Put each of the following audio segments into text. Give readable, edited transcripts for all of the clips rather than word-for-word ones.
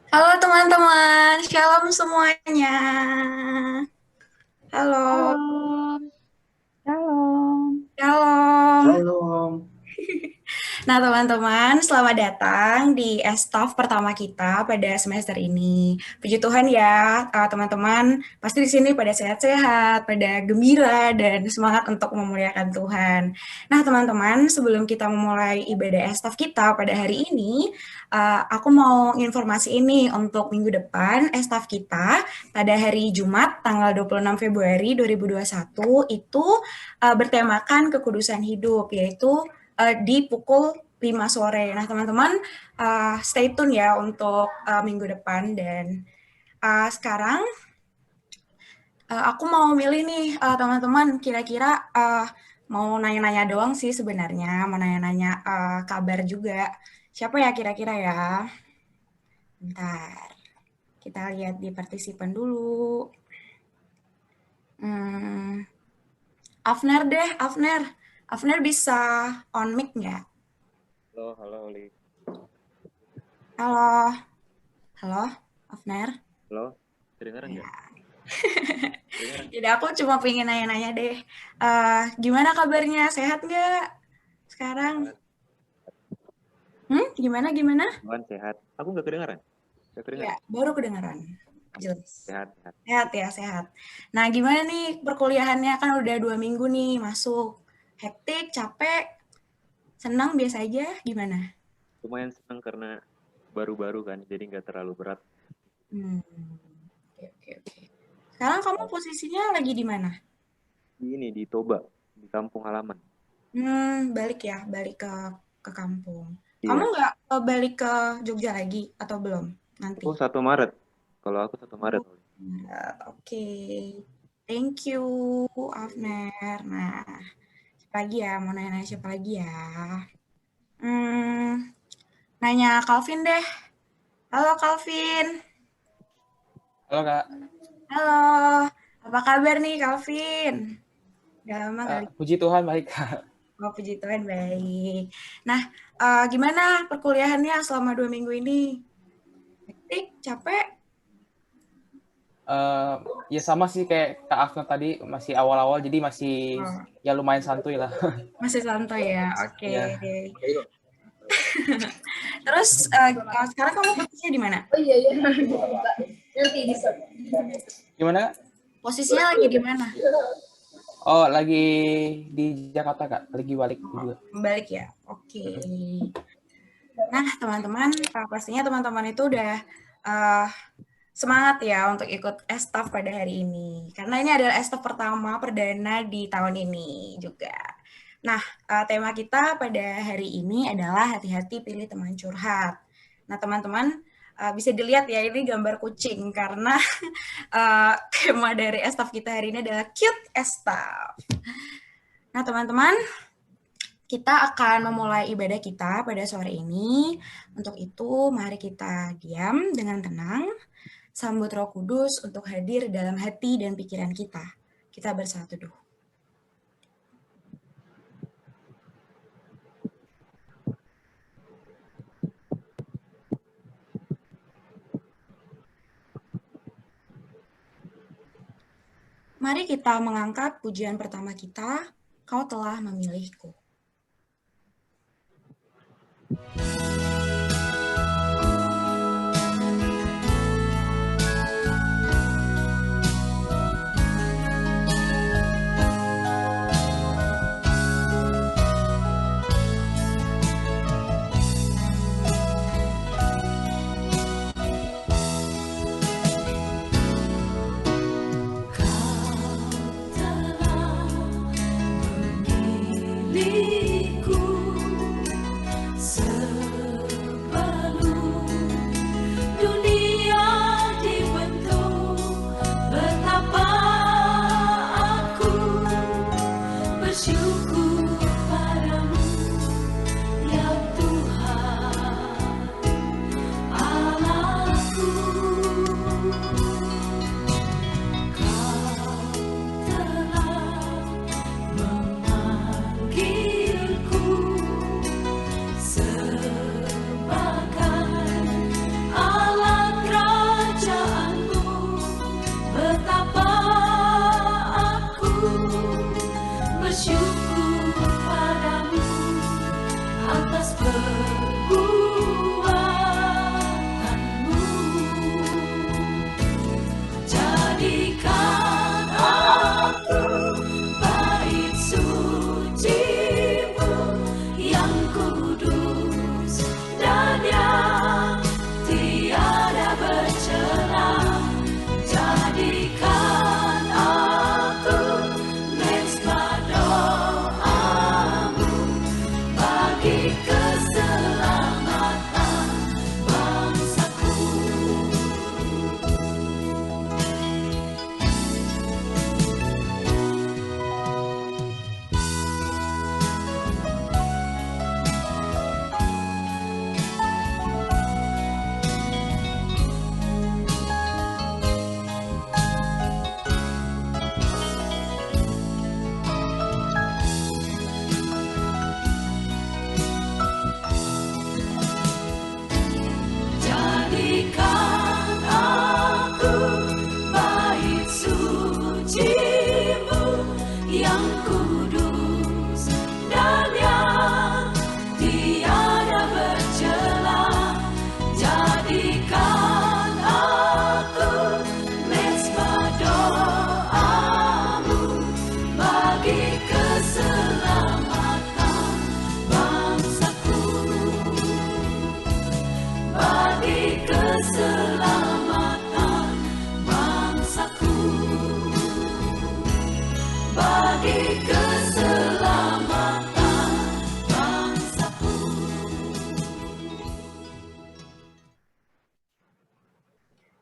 Halo teman-teman, shalom semuanya. Halo, Halo, shalom. shalom. Shalom. Nah, teman-teman, selamat datang di Estaf pertama kita pada semester ini. Puji Tuhan ya, teman-teman. Pasti di sini pada sehat-sehat, pada gembira, dan semangat untuk memuliakan Tuhan. Nah, teman-teman, sebelum kita memulai ibadah Estaf kita pada hari ini, aku mau informasi ini untuk minggu depan, Estaf kita pada hari Jumat, tanggal 26 Februari 2021, itu bertemakan kekudusan hidup, yaitu di pukul 5 sore. Nah, teman-teman, stay tune ya untuk minggu depan. Dan sekarang aku mau milih nih, teman-teman, kira-kira mau nanya-nanya doang sih sebenarnya, mau nanya-nanya kabar juga. Siapa ya kira-kira ya? Bentar, kita lihat di partisipan dulu. Hmm, Afner deh, Afner. Afner bisa on mic nggak? Halo, halo, Oli. Halo, halo, Afner. Halo, kedengaran Ya. nggak? Kedengaran? Jadi aku cuma pengen nanya-nanya deh, gimana kabarnya? Sehat nggak sekarang? Sehat. Gimana gimana? Tuhan sehat. Aku nggak kedengaran? Nggak Ya, kedengaran? baru kedengaran. Jelas. Sehat, sehat. Sehat ya, sehat. Nah, gimana nih perkuliahannya? Kan udah 2 minggu nih masuk. Hektik, capek, senang biasa aja? Gimana? Lumayan senang karena baru-baru kan, jadi nggak terlalu berat. Hmm, oke, oke, oke. Sekarang kamu posisinya lagi di mana? Di ini, di Toba, di kampung halaman. Balik ya, balik ke kampung. Kamu Iya. nggak balik ke Jogja lagi atau belum? Nanti. Oh, 1 Maret. Kalau aku 1 Maret, Oh, Oli. oke. Thank you, Afner. Nah, siapa lagi ya? Mau nanya-nanya siapa lagi ya? Hmm, Nanya Calvin deh. Halo, Calvin. Halo Kak. Halo. Apa kabar nih, Calvin? Udah lama kali. Puji Tuhan baik Kak. Oh, puji Tuhan, baik. Nah, gimana perkuliahannya selama 2 minggu ini? Hektik, capek? Eh, Ya sama sih kayak Kak Afna tadi, masih awal-awal jadi masih Oh, ya lumayan santuy lah. masih santai ya? Oke. Ya. Terus, sekarang kamu posisinya di mana? Oh iya iya nanti bisa. Gimana Kak? Posisinya lagi di mana? Oh, lagi di Jakarta Kak, lagi balik juga. Balik ya? Oke. Nah, teman-teman, pastinya teman-teman itu udah uh, semangat ya untuk ikut Estaf pada hari ini. Karena ini adalah Estaf pertama perdana di tahun ini juga. Nah, tema kita pada hari ini adalah hati-hati pilih teman curhat. Nah, teman-teman, bisa dilihat ya ini gambar kucing karena tema dari Estaf kita hari ini adalah cute Estaf. Nah, teman-teman, kita akan memulai ibadah kita pada sore ini. Untuk itu, mari kita diam dengan tenang, sambut Roh Kudus untuk hadir dalam hati dan pikiran kita. Kita bersatu teduh. Mari kita mengangkat pujian pertama kita, Kau telah memilihku. Pilih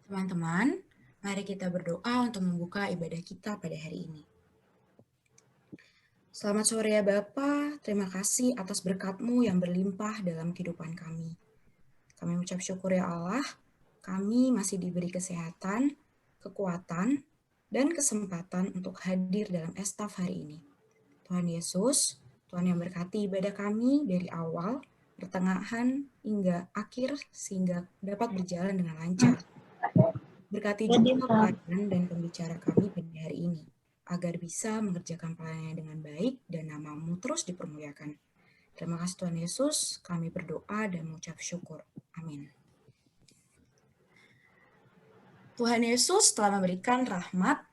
Teman-teman, mari kita berdoa untuk membuka ibadah kita pada hari ini. Selamat sore ya Bapa, terima kasih atas berkat-Mu yang berlimpah dalam kehidupan kami. Kami mengucap syukur ya Allah, kami masih diberi kesehatan, kekuatan, dan kesempatan untuk hadir dalam estaf hari ini. Tuhan Yesus, Tuhan yang berkati ibadah kami dari awal, pertengahan, hingga akhir, sehingga dapat berjalan dengan lancar. Berkati juga pelayan dan pembicara kami pada hari ini, agar bisa mengerjakan pelayanannya dengan baik dan nama-Mu terus dipermuliakan. Terima kasih Tuhan Yesus, kami berdoa dan mengucap syukur. Amin. Tuhan Yesus telah memberikan rahmat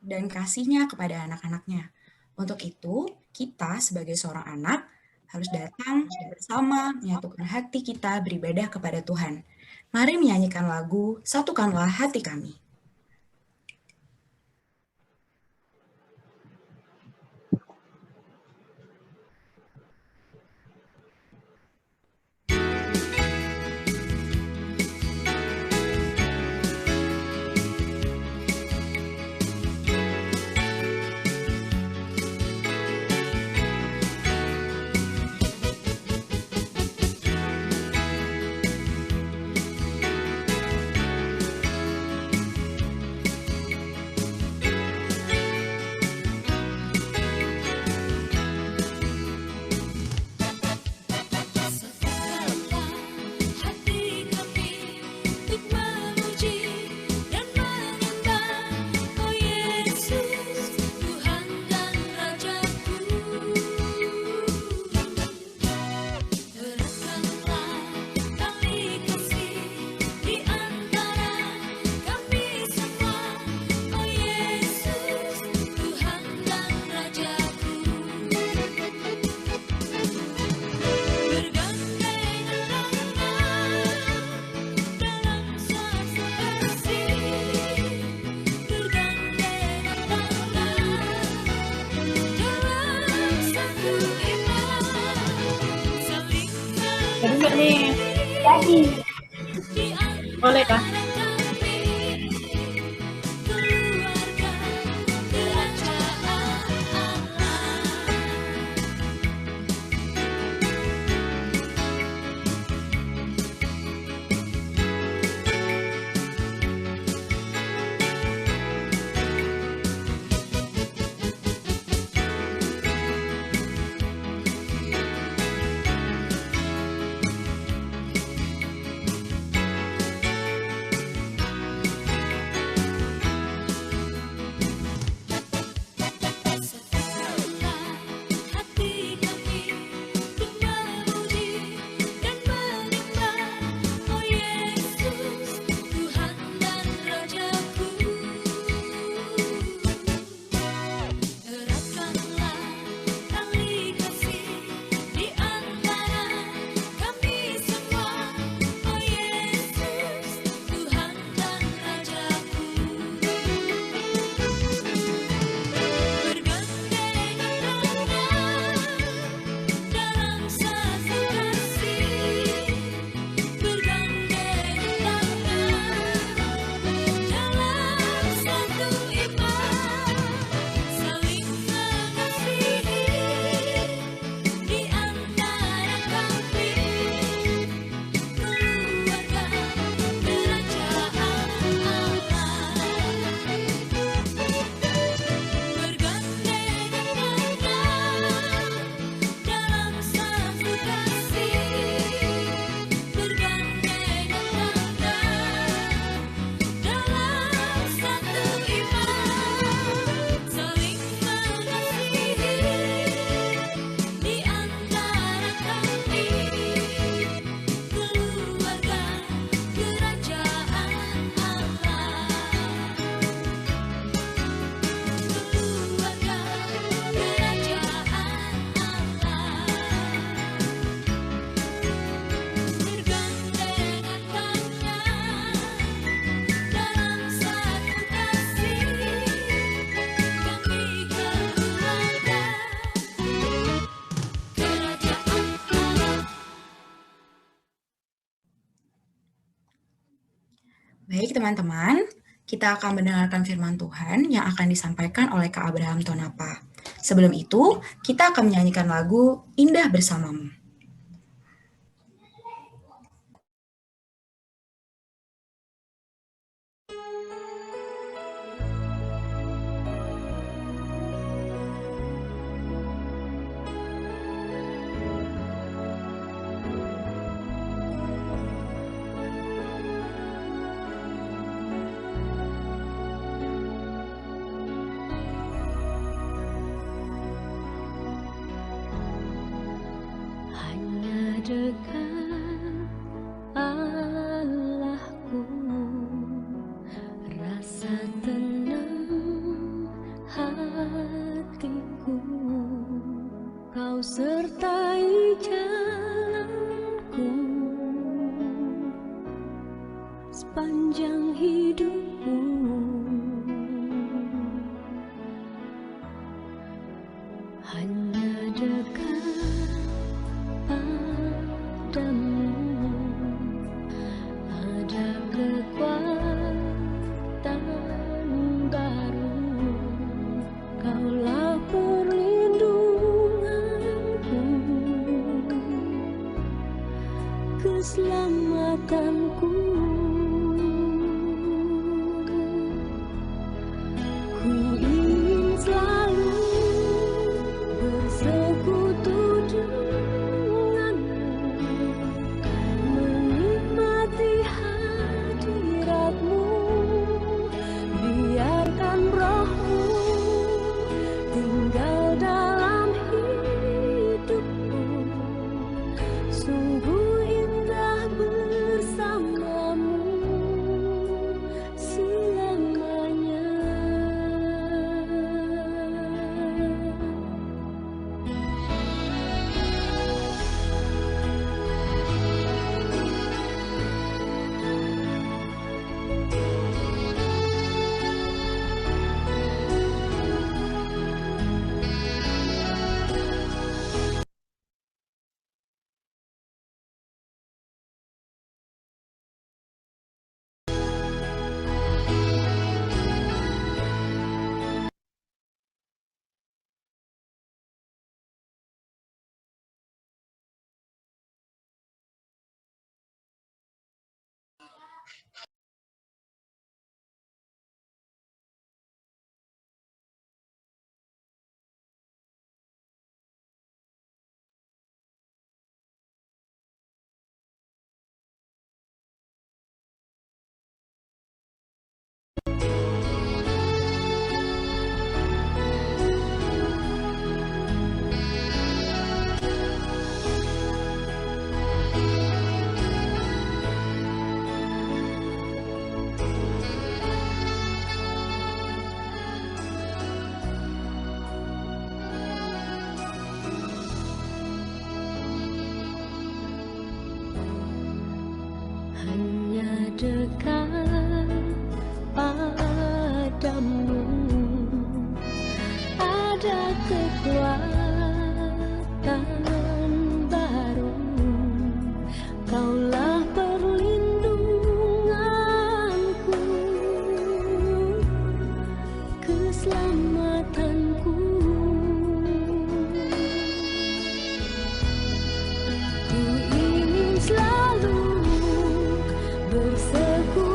dan kasih-Nya kepada anak-anak-Nya. Untuk itu, kita sebagai seorang anak harus datang bersama menyatukan hati kita beribadah kepada Tuhan. Mari menyanyikan lagu Satukanlah Hati Kami. Jadi, boleh kah? Baik teman-teman, kita akan mendengarkan firman Tuhan yang akan disampaikan oleh Kak Abraham Tonapa. Sebelum itu, kita akan menyanyikan lagu Indah Bersamamu. Dekat Allahku, rasa tenang hatiku, Kau sertai jalanku sepanjang hidupku. Hanya dekat padamu ada kekuatan baru, Kaulah perlindunganku, keselamatanku. Ku ingin selalu bersekutu denganmu, menikmati hadiratmu, biarkan rohmu tinggal dalam hidupku. Sungguh indah bersamamu selamanya. Hanya dekat padamu ada kekuatan baru, Kaulah perlindunganku, keselamatanku. Ku ingin selalu bersekutu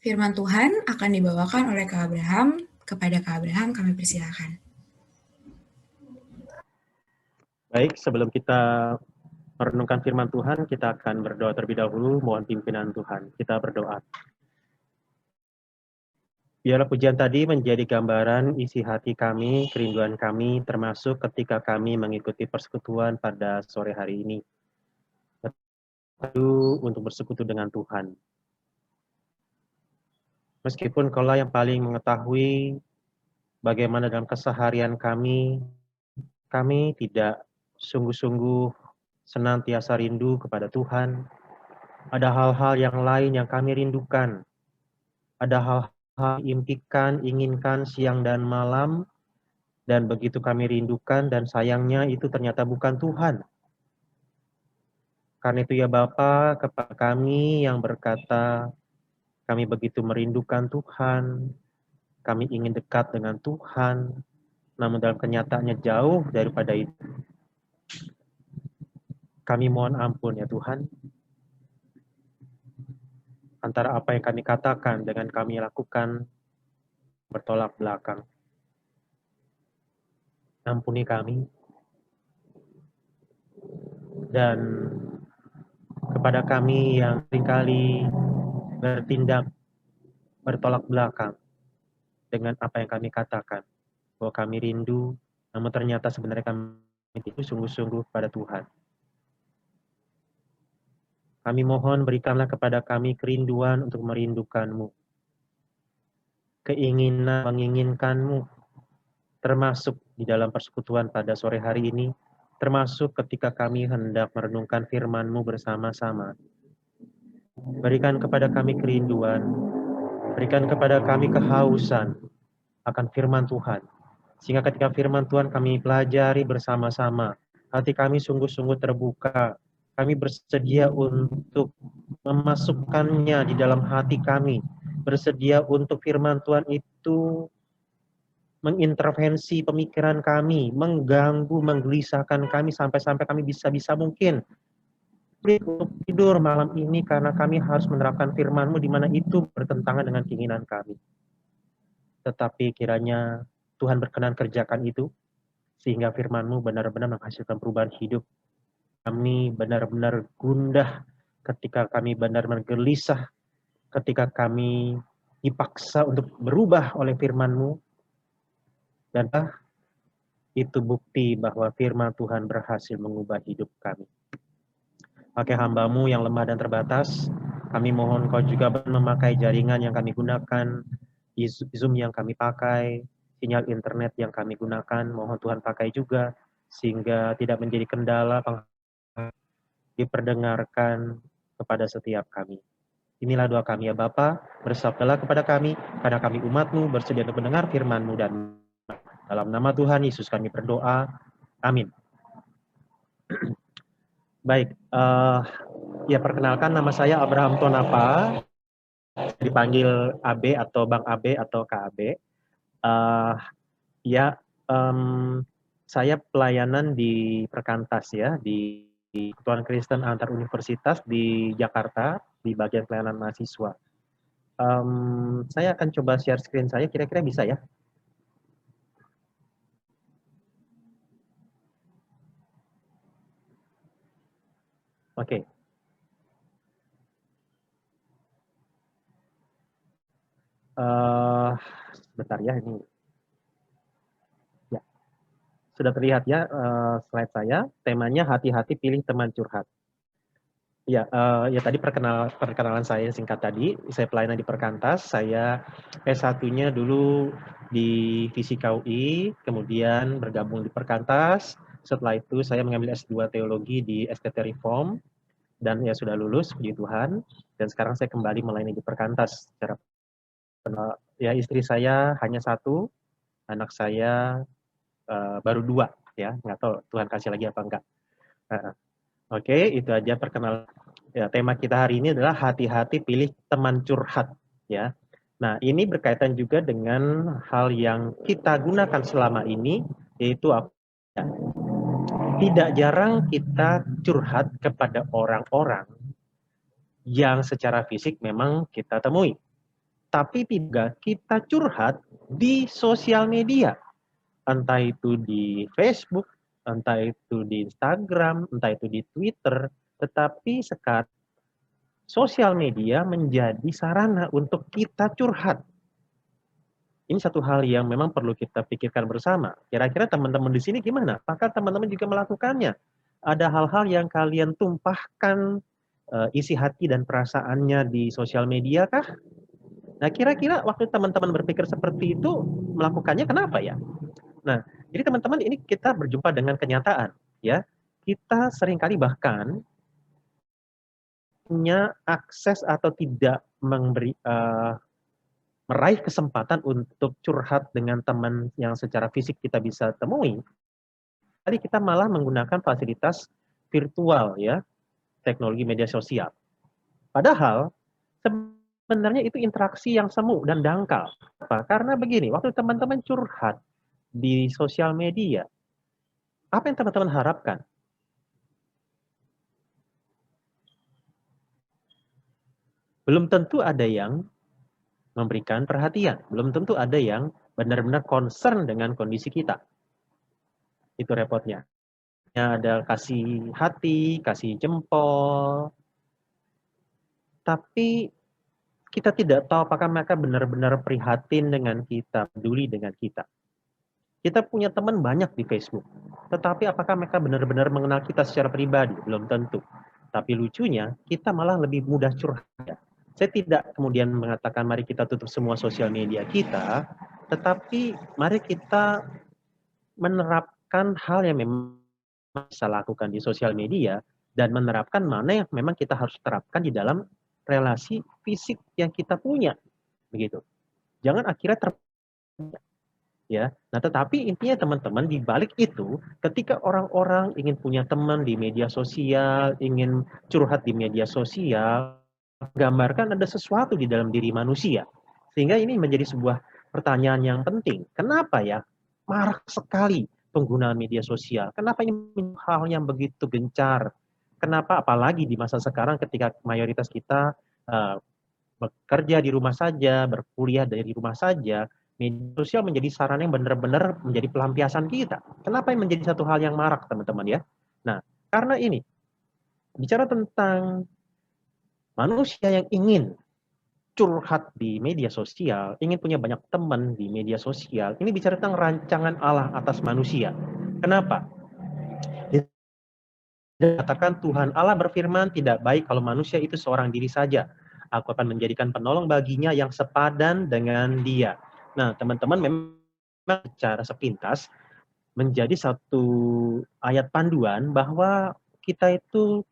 Firman Tuhan akan dibawakan oleh Kak Abraham. Kepada Kak Abraham kami persilakan. Baik, sebelum kita merenungkan firman Tuhan, kita akan berdoa terlebih dahulu, mohon pimpinan Tuhan. Kita berdoa. Biarlah pujian tadi menjadi gambaran isi hati kami, kerinduan kami, termasuk ketika kami mengikuti persekutuan pada sore hari ini. Lalu untuk bersekutu dengan Tuhan. Meskipun Kaulah yang paling mengetahui bagaimana dalam keseharian kami tidak sungguh-sungguh senantiasa rindu kepada Tuhan. Ada hal-hal yang lain yang kami rindukan. Ada hal-hal impikan, inginkan siang dan malam, dan begitu kami rindukan, dan sayangnya itu ternyata bukan Tuhan. Karena itu ya Bapa, kepada kami yang berkata, kami begitu merindukan Tuhan, kami ingin dekat dengan Tuhan, namun dalam kenyataannya jauh daripada itu. Kami mohon ampun ya Tuhan, antara apa yang kami katakan dengan kami lakukan bertolak belakang. Ampuni kami. Dan kepada kami yang seringkali bertindak bertolak belakang dengan apa yang kami katakan, bahwa kami rindu, namun ternyata sebenarnya kami itu sungguh-sungguh pada Tuhan. Kami mohon berikanlah kepada kami kerinduan untuk merindukan-Mu, keinginan menginginkan-Mu, termasuk di dalam persekutuan pada sore hari ini, termasuk ketika kami hendak merenungkan firman-Mu bersama-sama. Berikan kepada kami kerinduan, berikan kepada kami kehausan akan firman Tuhan, sehingga ketika firman Tuhan kami pelajari bersama-sama, hati kami sungguh-sungguh terbuka, kami bersedia untuk memasukkannya di dalam hati kami, bersedia untuk firman Tuhan itu mengintervensi pemikiran kami, mengganggu, menggelisahkan kami, sampai-sampai kami bisa-bisa mungkin untuk tidur malam ini karena kami harus menerapkan firman-Mu di mana itu bertentangan dengan keinginan kami. Tetapi kiranya Tuhan berkenan kerjakan itu, sehingga firman-Mu benar-benar menghasilkan perubahan hidup. Kami benar-benar gundah ketika kami benar-benar gelisah, ketika kami dipaksa untuk berubah oleh firman-Mu. Dan itu bukti bahwa firman Tuhan berhasil mengubah hidup kami. Pakai hamba-Mu yang lemah dan terbatas, kami mohon Kau juga memakai jaringan yang kami gunakan, Zoom yang kami pakai, sinyal internet yang kami gunakan, mohon Tuhan pakai juga, sehingga tidak menjadi kendala diperdengarkan kepada setiap kami. Inilah doa kami ya Bapa, bersabdalah kepada kami, karena kami umat-Mu bersedia untuk mendengar firman-Mu, dan dalam nama Tuhan Yesus kami berdoa, amin. Baik, ya perkenalkan nama saya Abraham Tonapa, dipanggil AB atau Bang AB atau KAB. Saya pelayanan di Perkantas ya, di Persekutuan Kristen Antar Universitas di Jakarta, di bagian pelayanan mahasiswa. Saya akan coba share screen saya, kira-kira bisa ya? Oke. Sebentar ya ini. Ya. Sudah terlihat ya slide saya. Temanya hati-hati pilih teman curhat. Ya, ya tadi perkenalan saya singkat tadi. Saya pelayanan di Perkantas. Saya S1-nya dulu di Fisika UI, kemudian bergabung di Perkantas. Setelah itu saya mengambil S2 Teologi di STT Reform, dan ya sudah lulus, puji Tuhan. Dan sekarang saya kembali melayani di Perkantas. Ya istri saya hanya satu, anak saya baru 2 ya, nggak tahu Tuhan kasih lagi apa enggak. Oke, itu aja perkenalan. Ya, tema kita hari ini adalah hati-hati pilih teman curhat ya. Nah, ini berkaitan juga dengan hal yang kita gunakan selama ini, yaitu apa? Tidak jarang kita curhat kepada orang-orang yang secara fisik memang kita temui. Tetapi tidak kita curhat di sosial media. Entah itu di Facebook, entah itu di Instagram, entah itu di Twitter. Tetapi sekarang sosial media menjadi sarana untuk kita curhat. Ini satu hal yang memang perlu kita pikirkan bersama. Kira-kira teman-teman di sini gimana? Apakah teman-teman juga melakukannya? Ada hal-hal yang kalian tumpahkan isi hati dan perasaannya di sosial media kah? Nah, kira-kira waktu teman-teman berpikir seperti itu, melakukannya kenapa ya? Nah, jadi teman-teman ini kita berjumpa dengan kenyataan, ya. Kita seringkali bahkan punya akses atau tidak meraih kesempatan untuk curhat dengan teman yang secara fisik kita bisa temui, tadi kita malah menggunakan fasilitas virtual ya, teknologi media sosial. Padahal sebenarnya itu interaksi yang semu dan dangkal. Apa? Karena begini, waktu teman-teman curhat di sosial media, apa yang teman-teman harapkan? Belum tentu ada yang memberikan perhatian. Belum tentu ada yang benar-benar concern dengan kondisi kita. Itu repotnya. Ada kasih hati, kasih jempol. Tapi kita tidak tahu apakah mereka benar-benar prihatin dengan kita, peduli dengan kita. Kita punya teman banyak di Facebook. Tetapi apakah mereka benar-benar mengenal kita secara pribadi? Belum tentu. Tapi lucunya, kita malah lebih mudah curhat. Saya tidak kemudian mengatakan mari kita tutup semua sosial media kita, tetapi mari kita menerapkan hal yang memang bisa lakukan di sosial media dan menerapkan mana yang memang kita harus terapkan di dalam relasi fisik yang kita punya, begitu. Jangan akhirnya ya. Nah, tetapi intinya teman-teman di balik itu, ketika orang-orang ingin punya teman di media sosial, ingin curhat di media sosial, gambarkan ada sesuatu di dalam diri manusia. Sehingga ini menjadi sebuah pertanyaan yang penting. Kenapa ya marak sekali penggunaan media sosial? Kenapa ini hal yang begitu gencar? Kenapa apalagi di masa sekarang ketika mayoritas kita bekerja di rumah saja, berkuliah dari rumah saja, media sosial menjadi sarana yang benar-benar menjadi pelampiasan kita. Kenapa ini menjadi satu hal yang marak, teman-teman ya? Nah, karena ini bicara tentang manusia yang ingin curhat di media sosial, ingin punya banyak teman di media sosial, ini bicara tentang rancangan Allah atas manusia. Kenapa? Dikatakan Tuhan Allah berfirman, tidak baik kalau manusia itu seorang diri saja. Aku akan menjadikan penolong baginya yang sepadan dengan dia. Nah, teman-teman memang secara sepintas menjadi satu ayat panduan bahwa kita itu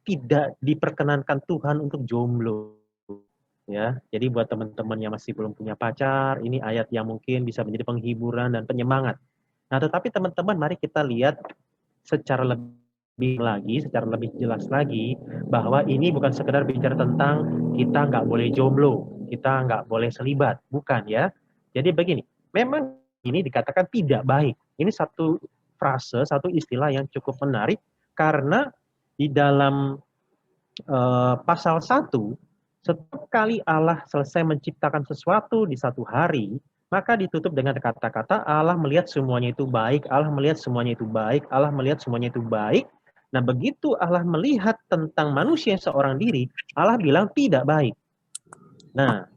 tidak diperkenankan Tuhan untuk jomblo. Ya, jadi buat teman-teman yang masih belum punya pacar, ini ayat yang mungkin bisa menjadi penghiburan dan penyemangat. Nah, tetapi teman-teman mari kita lihat secara lebih jelas lagi bahwa ini bukan sekedar bicara tentang kita nggak boleh jomblo, kita nggak boleh selibat, bukan ya. Jadi begini, memang ini dikatakan tidak baik. Ini satu frase, satu istilah yang cukup menarik karena di dalam pasal 1, setiap kali Allah selesai menciptakan sesuatu di satu hari, maka ditutup dengan kata-kata Allah melihat semuanya itu baik, Allah melihat semuanya itu baik, Allah melihat semuanya itu baik. Nah, begitu Allah melihat tentang manusia seorang diri, Allah bilang tidak baik. Nah,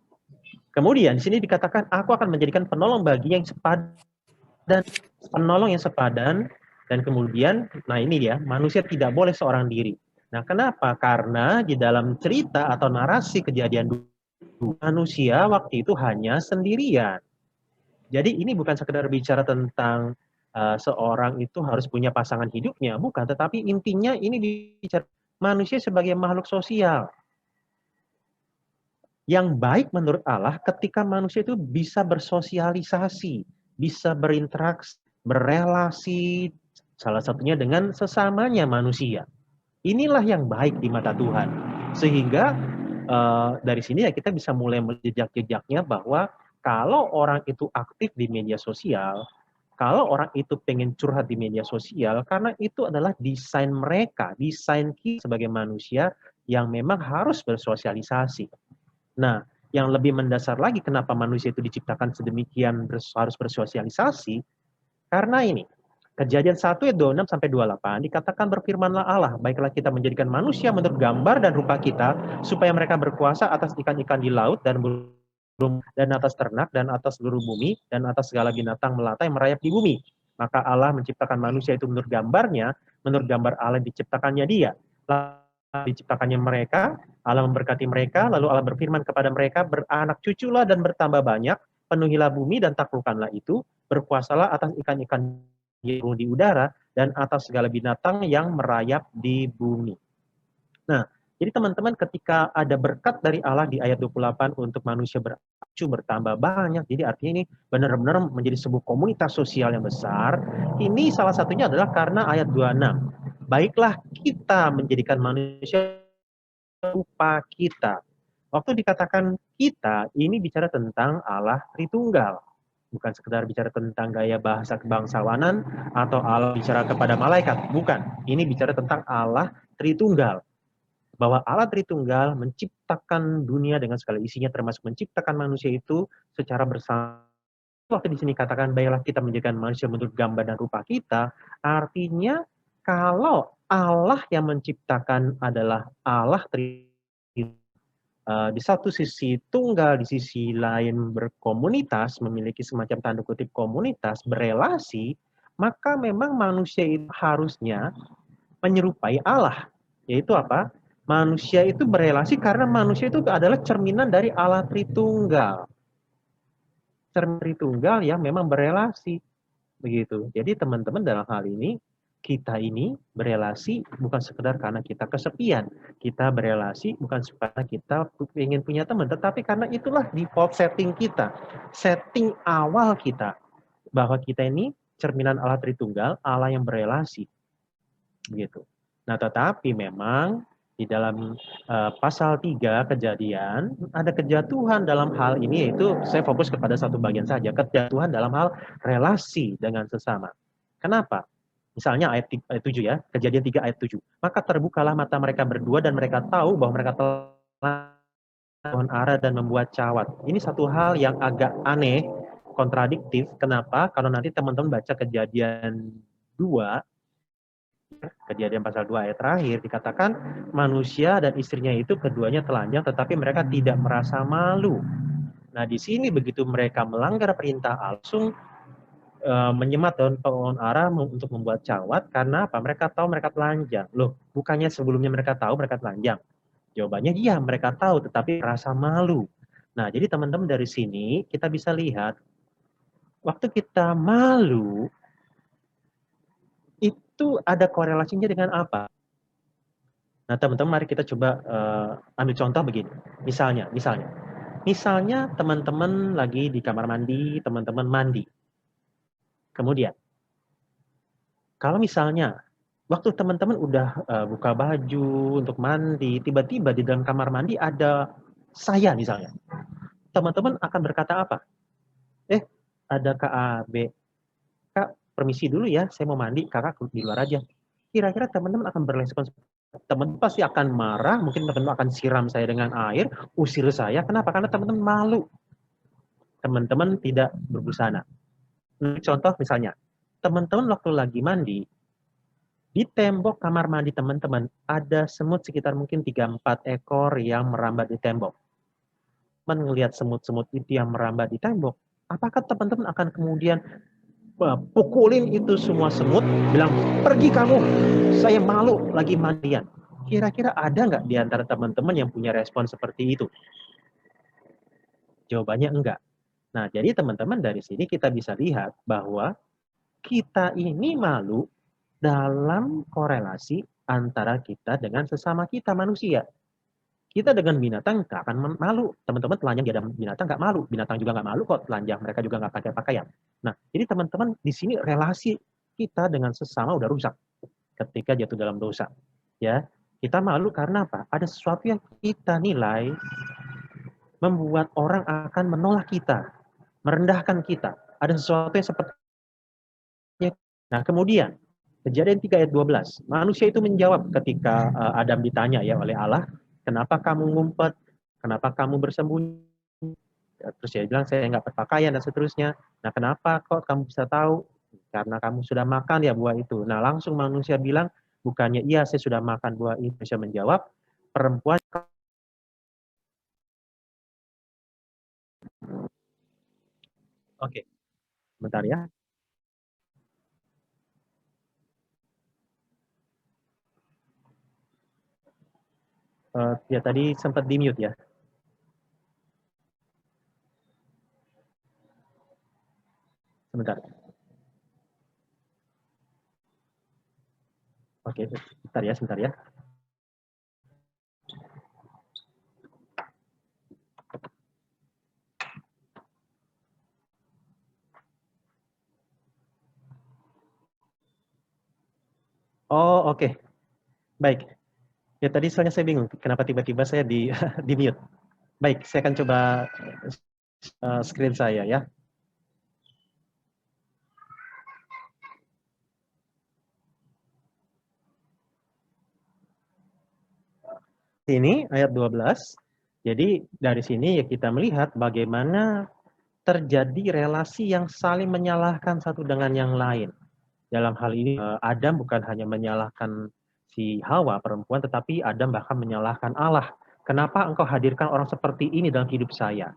kemudian di sini dikatakan aku akan menjadikan penolong bagi yang sepadan, penolong yang sepadan, dan kemudian, nah ini dia, manusia tidak boleh seorang diri. Nah, kenapa? Karena di dalam cerita atau narasi kejadian dulu, manusia waktu itu hanya sendirian. Jadi ini bukan sekedar bicara tentang seorang itu harus punya pasangan hidupnya, bukan. Tetapi intinya ini bicara manusia sebagai makhluk sosial. Yang baik menurut Allah ketika manusia itu bisa bersosialisasi, bisa berinteraksi, berelasi, salah satunya dengan sesamanya manusia. Inilah yang baik di mata Tuhan. Sehingga dari sini ya kita bisa mulai melihat jejak-jejaknya bahwa kalau orang itu aktif di media sosial, kalau orang itu pengen curhat di media sosial, karena itu adalah desain mereka, desain kita sebagai manusia yang memang harus bersosialisasi. Nah, yang lebih mendasar lagi kenapa manusia itu diciptakan sedemikian harus bersosialisasi, karena ini, Kejadian 1 ayat 26 sampai 28 dikatakan berfirmanlah Allah, baiklah kita menjadikan manusia menurut gambar dan rupa kita, supaya mereka berkuasa atas ikan-ikan di laut dan burung dan atas ternak dan atas seluruh bumi dan atas segala binatang melata yang merayap di bumi. Maka Allah menciptakan manusia itu menurut gambarnya, menurut gambar Allah diciptakannya dia. Lalu diciptakannya mereka, Allah memberkati mereka, lalu Allah berfirman kepada mereka, beranak cuculah dan bertambah banyak, penuhilah bumi dan taklukkanlah itu, berkuasalah atas ikan-ikan di udara dan atas segala binatang yang merayap di bumi. Nah, jadi teman-teman ketika ada berkat dari Allah di ayat 28 untuk manusia bertambah banyak, jadi artinya ini benar-benar menjadi sebuah komunitas sosial yang besar. Ini salah satunya adalah karena ayat 26. Baiklah kita menjadikan manusia rupa kita. Waktu dikatakan kita, ini bicara tentang Allah Tritunggal. Bukan sekedar bicara tentang gaya bahasa kebangsawanan atau Allah bicara kepada malaikat. Bukan. Ini bicara tentang Allah Tritunggal. Bahwa Allah Tritunggal menciptakan dunia dengan segala isinya, termasuk menciptakan manusia itu secara bersama. Waktu di sini katakan, baiklah kita menjadikan manusia menurut gambar dan rupa kita, artinya kalau Allah yang menciptakan adalah Allah Tritunggal, di satu sisi tunggal, di sisi lain berkomunitas, memiliki semacam tanda kutip komunitas, berelasi, maka memang manusia itu harusnya menyerupai Allah. Yaitu apa? Manusia itu berelasi karena manusia itu adalah cerminan dari Allah Tritunggal. Cermin Tritunggal yang memang berelasi. Begitu. Jadi teman-teman dalam hal ini, kita ini berelasi bukan sekedar karena kita kesepian. Kita berelasi bukan karena kita ingin punya teman, tetapi karena itulah default setting kita. Setting awal kita. Bahwa kita ini cerminan Allah Tritunggal, Allah yang berelasi. Begitu. Nah, tetapi memang di dalam pasal 3 Kejadian, ada kejatuhan dalam hal ini, yaitu saya fokus kepada satu bagian saja. Kejatuhan dalam hal relasi dengan sesama. Kenapa? Misalnya ayat 7 ya, Kejadian 3 ayat 7. Maka terbukalah mata mereka berdua dan mereka tahu bahwa mereka telah pohon ara dan membuat cawat. Ini satu hal yang agak aneh, kontradiktif. Kenapa? Kalau nanti teman-teman baca Kejadian 2, Kejadian pasal 2 ayat terakhir, dikatakan manusia dan istrinya itu keduanya telanjang tetapi mereka tidak merasa malu. Nah, di sini begitu mereka melanggar perintah langsung menyemat daun pohon ara untuk membuat cawat, karena apa? Mereka tahu mereka telanjang. Loh, bukannya sebelumnya mereka tahu mereka telanjang? Jawabannya iya, mereka tahu, tetapi rasa malu. Nah, jadi teman-teman dari sini kita bisa lihat, waktu kita malu, itu ada korelasinya dengan apa? Nah, teman-teman mari kita coba ambil contoh begini. Misalnya teman-teman lagi di kamar mandi, teman-teman mandi. Kemudian, kalau misalnya waktu teman-teman udah buka baju untuk mandi, tiba-tiba di dalam kamar mandi ada saya misalnya. Teman-teman akan berkata apa? Ada Kak AB. Kak, permisi dulu ya, saya mau mandi, kakak di luar aja. Kira-kira teman-teman akan berrespon, teman pasti akan marah, mungkin teman-teman akan siram saya dengan air, usir saya. Kenapa? Karena teman-teman malu. Teman-teman tidak berbusana. Contoh misalnya, teman-teman waktu lagi mandi, di tembok kamar mandi teman-teman ada semut sekitar mungkin 3-4 ekor yang merambat di tembok. Teman melihat semut-semut itu yang merambat di tembok, apakah teman-teman akan kemudian pukulin itu semua semut, bilang, pergi kamu, saya malu lagi mandian? Kira-kira ada nggak di antara teman-teman yang punya respon seperti itu? Jawabannya enggak. Nah, jadi teman-teman dari sini kita bisa lihat bahwa kita ini malu dalam korelasi antara kita dengan sesama kita manusia. Kita dengan binatang nggak akan malu. Teman-teman telanjang di dalam binatang nggak malu. Binatang juga nggak malu kok telanjang. Mereka juga nggak pakai pakaian. Nah, jadi teman-teman di sini relasi kita dengan sesama udah rusak ketika jatuh dalam dosa. Ya, kita malu karena apa? Ada sesuatu yang kita nilai membuat orang akan menolak kita, merendahkan kita. Ada sesuatu yang seperti. Nah, kemudian Kejadian 3 ayat 12. Manusia itu menjawab ketika Adam ditanya ya oleh Allah, kenapa kamu ngumpet? Kenapa kamu bersembunyi? Terus dia bilang, saya nggak berpakaian dan seterusnya. Nah, kenapa kok kamu bisa tahu? Karena kamu sudah makan ya buah itu. Nah, langsung manusia bilang, bukannya iya saya sudah makan buah itu. Manusia menjawab, perempuan. Oke, bentar ya. Ya tadi sempat di mute ya. Sebentar. Oke, sebentar ya. Oh, oke. Baik. Ya tadi soalnya saya bingung kenapa tiba-tiba saya di di mute. Baik, saya akan coba screen saya ya. Ini ayat 12. Jadi dari sini ya kita melihat bagaimana terjadi relasi yang saling menyalahkan satu dengan yang lain. Dalam hal ini Adam bukan hanya menyalahkan si Hawa perempuan, tetapi Adam bahkan menyalahkan Allah. Kenapa engkau hadirkan orang seperti ini dalam hidup saya?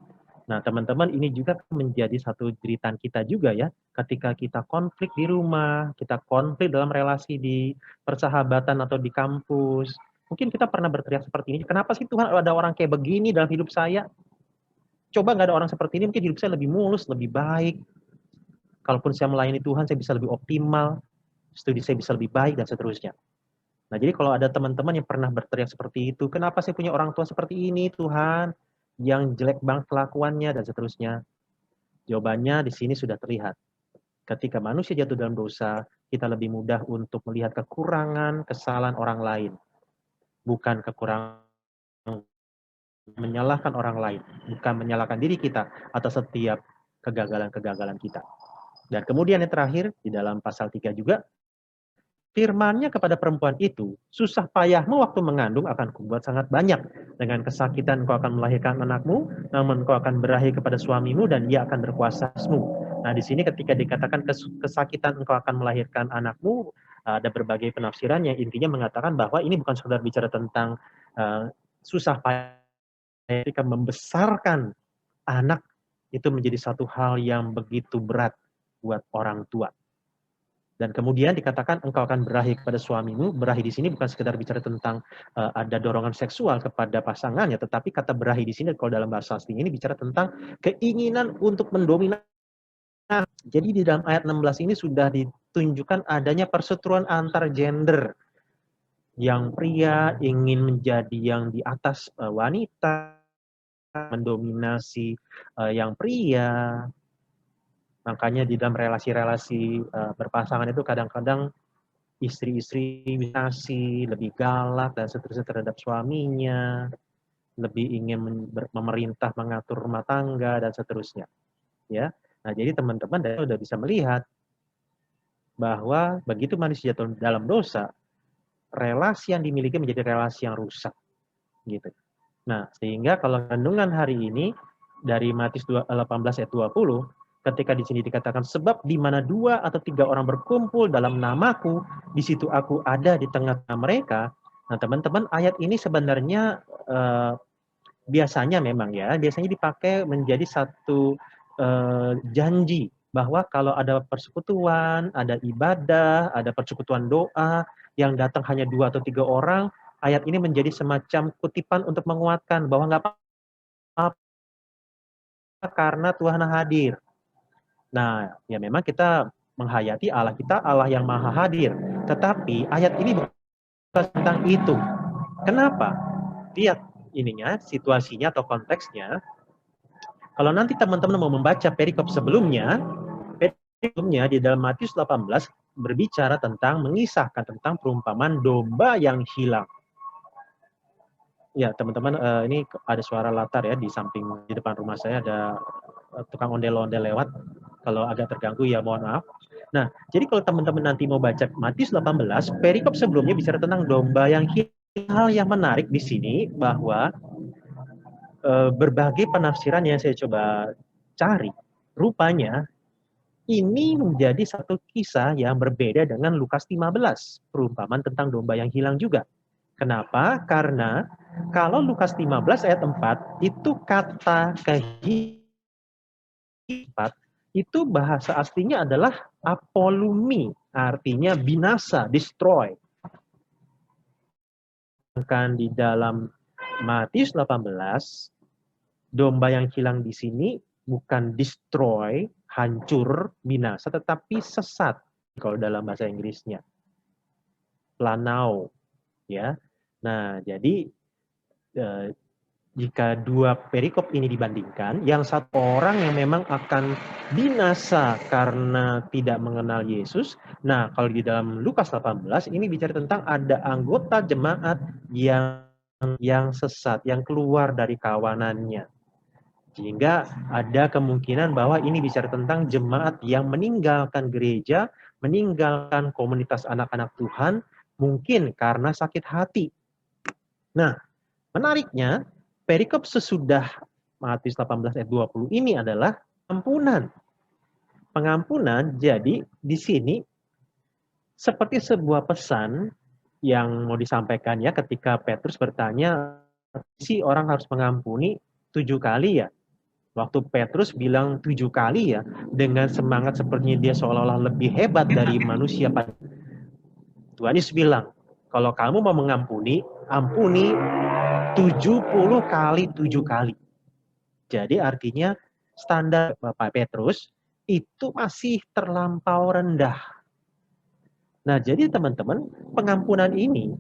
Nah, teman-teman, ini juga menjadi satu jeritan kita juga ya. Ketika kita konflik di rumah, kita konflik dalam relasi di persahabatan atau di kampus. Mungkin kita pernah berteriak seperti ini, kenapa sih Tuhan ada orang kayak begini dalam hidup saya? Coba nggak ada orang seperti ini, mungkin hidup saya lebih mulus, lebih baik. Kalaupun saya melayani Tuhan, saya bisa lebih optimal, studi saya bisa lebih baik, dan seterusnya. Nah, jadi kalau ada teman-teman yang pernah berteriak seperti itu, kenapa saya punya orang tua seperti ini, Tuhan? Yang jelek banget kelakuannya, dan seterusnya. Jawabannya di sini sudah terlihat. Ketika manusia jatuh dalam dosa, kita lebih mudah untuk melihat kekurangan, kesalahan orang lain. Bukan kekurangan menyalahkan orang lain. Bukan menyalahkan diri kita atas setiap kegagalan-kegagalan kita. Dan kemudian yang terakhir, di dalam pasal 3 juga, firman-Nya kepada perempuan itu, susah payahmu waktu mengandung akan kubuat sangat banyak. Dengan kesakitan engkau akan melahirkan anakmu, namun engkau akan berahi kepada suamimu dan dia akan berkuasa atasmu. Nah, di sini ketika dikatakan kesakitan engkau akan melahirkan anakmu, ada berbagai penafsiran yang intinya mengatakan bahwa ini bukan sekedar bicara tentang susah payah ketika membesarkan anak itu menjadi satu hal yang begitu berat buat orang tua. Dan kemudian dikatakan engkau akan berahi kepada suamimu. Berahi di sini bukan sekedar bicara tentang ada dorongan seksual kepada pasangannya, tetapi kata berahi di sini kalau dalam bahasa aslinya ini bicara tentang keinginan untuk mendominasi. Jadi di dalam ayat 16 ini sudah ditunjukkan adanya perseteruan antar gender. Yang pria ingin menjadi yang di atas wanita, mendominasi yang pria. Makanya di dalam relasi-relasi berpasangan itu kadang-kadang istri-istri lebih galak dan seterusnya terhadap suaminya, lebih ingin memerintah, mengatur rumah tangga dan seterusnya. Ya, nah jadi teman-teman sudah bisa melihat bahwa begitu manusia jatuh dalam dosa, relasi yang dimiliki menjadi relasi yang rusak, gitu. Nah, sehingga kalau kandungan hari ini dari Matius 18 ayat 20. Ketika di sini dikatakan sebab di mana 2 atau 3 orang berkumpul dalam namaku, di situ aku ada di tengah-tengah mereka. Nah, teman-teman, ayat ini sebenarnya biasanya dipakai menjadi satu janji bahwa kalau ada persekutuan, ada ibadah, ada persekutuan doa yang datang hanya 2 atau 3 orang, ayat ini menjadi semacam kutipan untuk menguatkan bahwa nggak apa-apa karena Tuhan hadir. Nah, ya memang kita menghayati Allah kita, Allah yang maha hadir. Tetapi ayat ini bukan tentang itu. Kenapa? Lihat ininya, situasinya atau konteksnya. Kalau nanti teman-teman mau membaca perikop sebelumnya di dalam Matius 18 berbicara tentang, mengisahkan tentang perumpamaan domba yang hilang. Ya, teman-teman, ini ada suara latar ya di samping, di depan rumah saya ada tukang ondel-ondel lewat. Kalau agak terganggu ya mohon maaf. Nah, jadi kalau teman-teman nanti mau baca Matius 18, perikop sebelumnya bicara tentang domba yang hilang. Hal yang menarik di sini bahwa berbagai penafsiran yang saya coba cari, rupanya ini menjadi satu kisah yang berbeda dengan Lukas 15, perumpamaan tentang domba yang hilang juga. Kenapa? Karena kalau Lukas 15 ayat 4, itu kata kehilangan itu bahasa aslinya adalah apolumi, artinya binasa, destroy. Kan di dalam Matius 18, domba yang hilang di sini bukan destroy, hancur, binasa, tetapi sesat kalau dalam bahasa Inggrisnya. Planao, ya. Nah, jadi jika dua perikop ini dibandingkan, yang satu orang yang memang akan binasa karena tidak mengenal Yesus. Nah, kalau di dalam Lukas 18 ini bicara tentang ada anggota jemaat yang sesat, yang keluar dari kawanannya. Sehingga ada kemungkinan bahwa ini bicara tentang jemaat yang meninggalkan gereja, meninggalkan komunitas anak-anak Tuhan, mungkin karena sakit hati. Nah, menariknya, perikop sesudah Matius 18 ayat 20 ini adalah pengampunan. Pengampunan, jadi di sini seperti sebuah pesan yang mau disampaikan ya ketika Petrus bertanya, si orang harus mengampuni 7 kali ya. Waktu Petrus bilang 7 kali ya, dengan semangat sepertinya dia seolah-olah lebih hebat dari manusia. Tuhan Yesus bilang, kalau kamu mau mengampuni, ampuni 70 kali 7 kali. Jadi artinya standar Bapak Petrus itu masih terlampau rendah. Nah, jadi teman-teman, pengampunan ini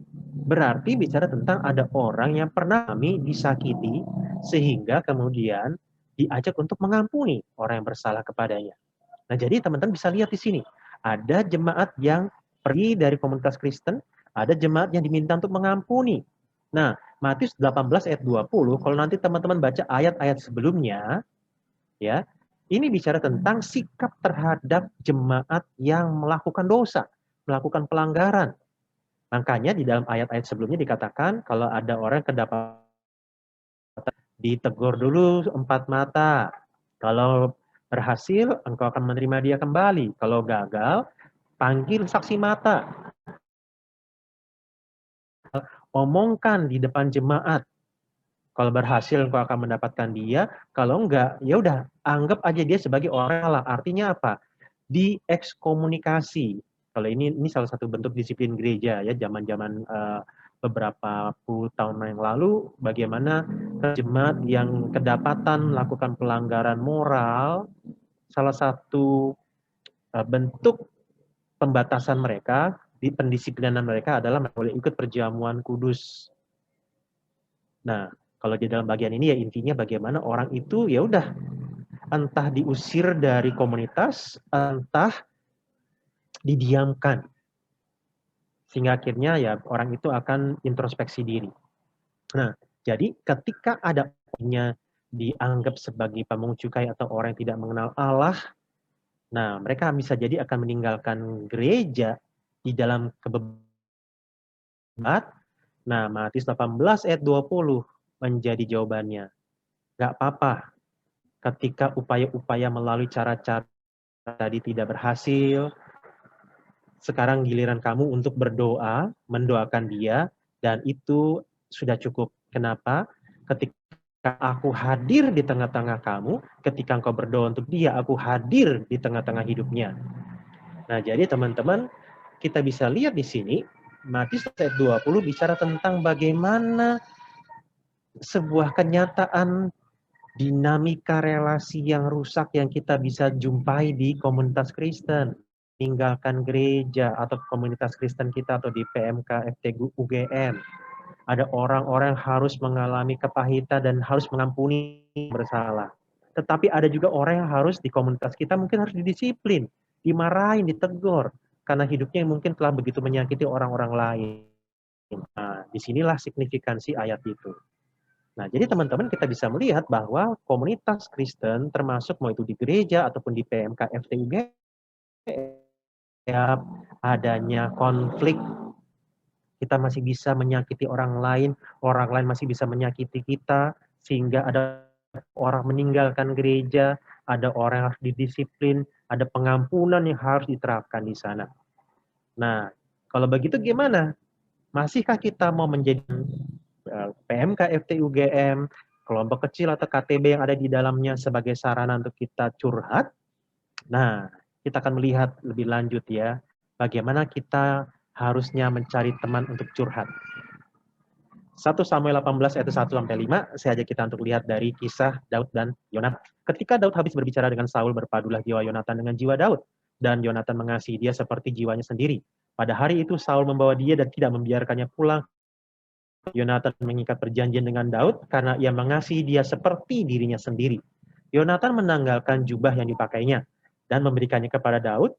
berarti bicara tentang ada orang yang pernah kami disakiti sehingga kemudian diajak untuk mengampuni orang yang bersalah kepadanya. Nah, jadi teman-teman bisa lihat di sini, ada jemaat yang pergi dari komunitas Kristen, ada jemaat yang diminta untuk mengampuni. Nah, Matius 18 ayat 20, kalau nanti teman-teman baca ayat-ayat sebelumnya, ya, ini bicara tentang sikap terhadap jemaat yang melakukan dosa, melakukan pelanggaran. Makanya di dalam ayat-ayat sebelumnya dikatakan kalau ada orang kedapatan ditegur dulu 4 mata. Kalau berhasil, engkau akan menerima dia kembali. Kalau gagal, panggil saksi mata. Omongkan di depan jemaat. Kalau berhasil, engkau akan mendapatkan dia. Kalau enggak, ya udah, anggap aja dia sebagai orang salah. Artinya apa? Diekskomunikasi. Kalau ini salah satu bentuk disiplin gereja ya, zaman-zaman beberapa puluh tahun yang lalu, bagaimana jemaat yang kedapatan melakukan pelanggaran moral, salah satu bentuk pembatasan mereka, di pendisiplinan mereka adalah boleh ikut perjamuan kudus. Nah, kalau di dalam bagian ini ya intinya bagaimana orang itu ya udah entah diusir dari komunitas, entah didiamkan. Sehingga akhirnya ya orang itu akan introspeksi diri. Nah, jadi ketika ada orangnya dianggap sebagai pemungut cukai atau orang yang tidak mengenal Allah, nah mereka bisa jadi akan meninggalkan gereja di dalam kebebasan. Nah, Matius 18 ayat 20 menjadi jawabannya. Gak apa-apa ketika upaya-upaya melalui cara-cara tadi tidak berhasil, sekarang giliran kamu untuk berdoa, mendoakan dia, dan itu sudah cukup. Kenapa? Ketika aku hadir di tengah-tengah kamu, ketika engkau berdoa untuk dia, aku hadir di tengah-tengah hidupnya. Nah, jadi teman-teman, kita bisa lihat di sini, Matius ayat 20 bicara tentang bagaimana sebuah kenyataan dinamika relasi yang rusak yang kita bisa jumpai di komunitas Kristen. Tinggalkan gereja atau komunitas Kristen kita atau di PMK, FT, UGM. Ada orang-orang yang harus mengalami kepahitan dan harus mengampuni bersalah. Tetapi ada juga orang yang harus di komunitas kita mungkin harus didisiplin, dimarahin, ditegur. Karena hidupnya mungkin telah begitu menyakiti orang-orang lain. Nah, disinilah signifikansi ayat itu. Nah, jadi teman-teman kita bisa melihat bahwa komunitas Kristen termasuk mau itu di gereja ataupun di PMK, FT, UGM, adanya konflik, kita masih bisa menyakiti orang lain masih bisa menyakiti kita, sehingga ada orang meninggalkan gereja, ada orang yang harus didisiplin, ada pengampunan yang harus diterapkan di sana. Nah, kalau begitu gimana? Masihkah kita mau menjadi PMK FTUGM, kelompok kecil atau KTB yang ada di dalamnya sebagai sarana untuk kita curhat? Nah, kita akan melihat lebih lanjut ya, bagaimana kita harusnya mencari teman untuk curhat. 1 Samuel 18 ayat 1 sampai 5, saya ajak kita untuk lihat dari kisah Daud dan Yonatan. Ketika Daud habis berbicara dengan Saul, berpadulah jiwa Yonatan dengan jiwa Daud, dan Yonatan mengasihi dia seperti jiwanya sendiri. Pada hari itu Saul membawa dia dan tidak membiarkannya pulang. Yonatan mengikat perjanjian dengan Daud karena ia mengasihi dia seperti dirinya sendiri. Yonatan menanggalkan jubah yang dipakainya dan memberikannya kepada Daud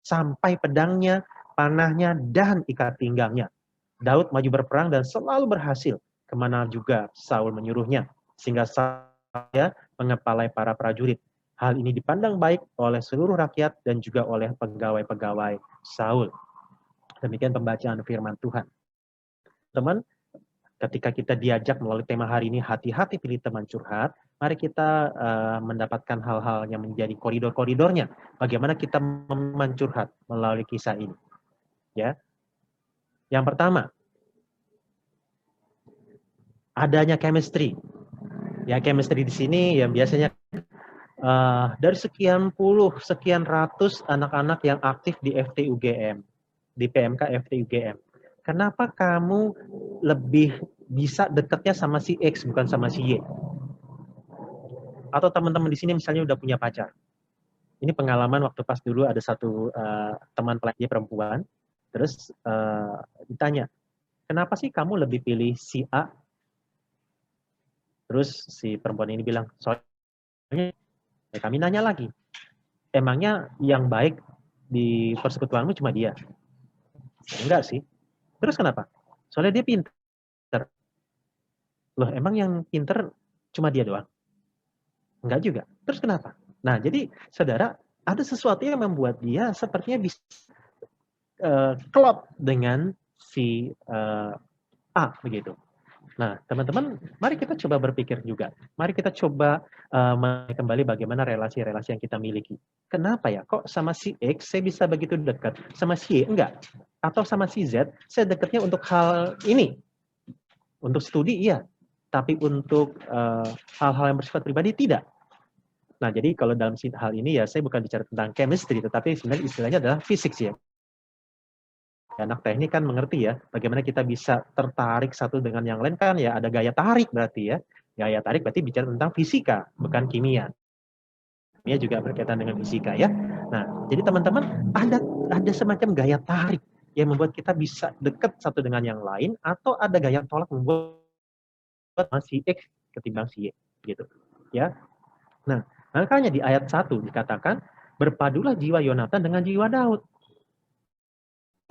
sampai pedangnya, panahnya, dan ikat pinggangnya. Daud maju berperang dan selalu berhasil kemana juga Saul menyuruhnya, sehingga saya mengepalai para prajurit. Hal ini dipandang baik oleh seluruh rakyat dan juga oleh pegawai-pegawai Saul. Demikian pembacaan firman Tuhan. Teman, ketika kita diajak melalui tema hari ini, hati-hati pilih teman curhat, mari kita mendapatkan hal-hal yang menjadi koridor-koridornya. Bagaimana kita mencurhat melalui kisah ini. Ya. Yang pertama, adanya chemistry. Ya, chemistry di sini yang biasanya dari sekian puluh, sekian ratus anak-anak yang aktif di FTUGM, di PMK FTUGM. Kenapa kamu lebih bisa dekatnya sama si X bukan sama si Y? Atau teman-teman di sini misalnya udah punya pacar. Ini pengalaman waktu pas dulu ada satu teman pelajar perempuan, terus ditanya, kenapa sih kamu lebih pilih si A? Terus si perempuan ini bilang, soalnya kami nanya lagi, emangnya yang baik di persekutuanmu cuma dia? Enggak sih. Terus kenapa? Soalnya dia pinter. Loh, emang yang pinter cuma dia doang? Enggak juga. Terus kenapa? Nah, jadi saudara, ada sesuatu yang membuat dia sepertinya bisa klop dengan si A begitu. Nah, teman-teman, mari kita coba berpikir juga. Mari kita coba kembali bagaimana relasi-relasi yang kita miliki. Kenapa ya? Kok sama si X saya bisa begitu dekat, sama si Y enggak? Atau sama si Z, saya dekatnya untuk hal ini. Untuk studi iya, tapi untuk hal-hal yang bersifat pribadi tidak. Nah, jadi kalau dalam hal ini ya saya bukan bicara tentang chemistry, tetapi sebenarnya istilahnya adalah fisik ya. Anak teknik kan mengerti ya, bagaimana kita bisa tertarik satu dengan yang lain kan ya, ada gaya tarik berarti ya. Gaya tarik berarti bicara tentang fisika, bukan kimia. Kimia juga berkaitan dengan fisika ya. Nah, jadi teman-teman ada semacam gaya tarik yang membuat kita bisa dekat satu dengan yang lain, atau ada gaya tolak membuat si X ketimbang si Y gitu ya. Nah, makanya di ayat 1 dikatakan berpadulah jiwa Yonatan dengan jiwa Daud.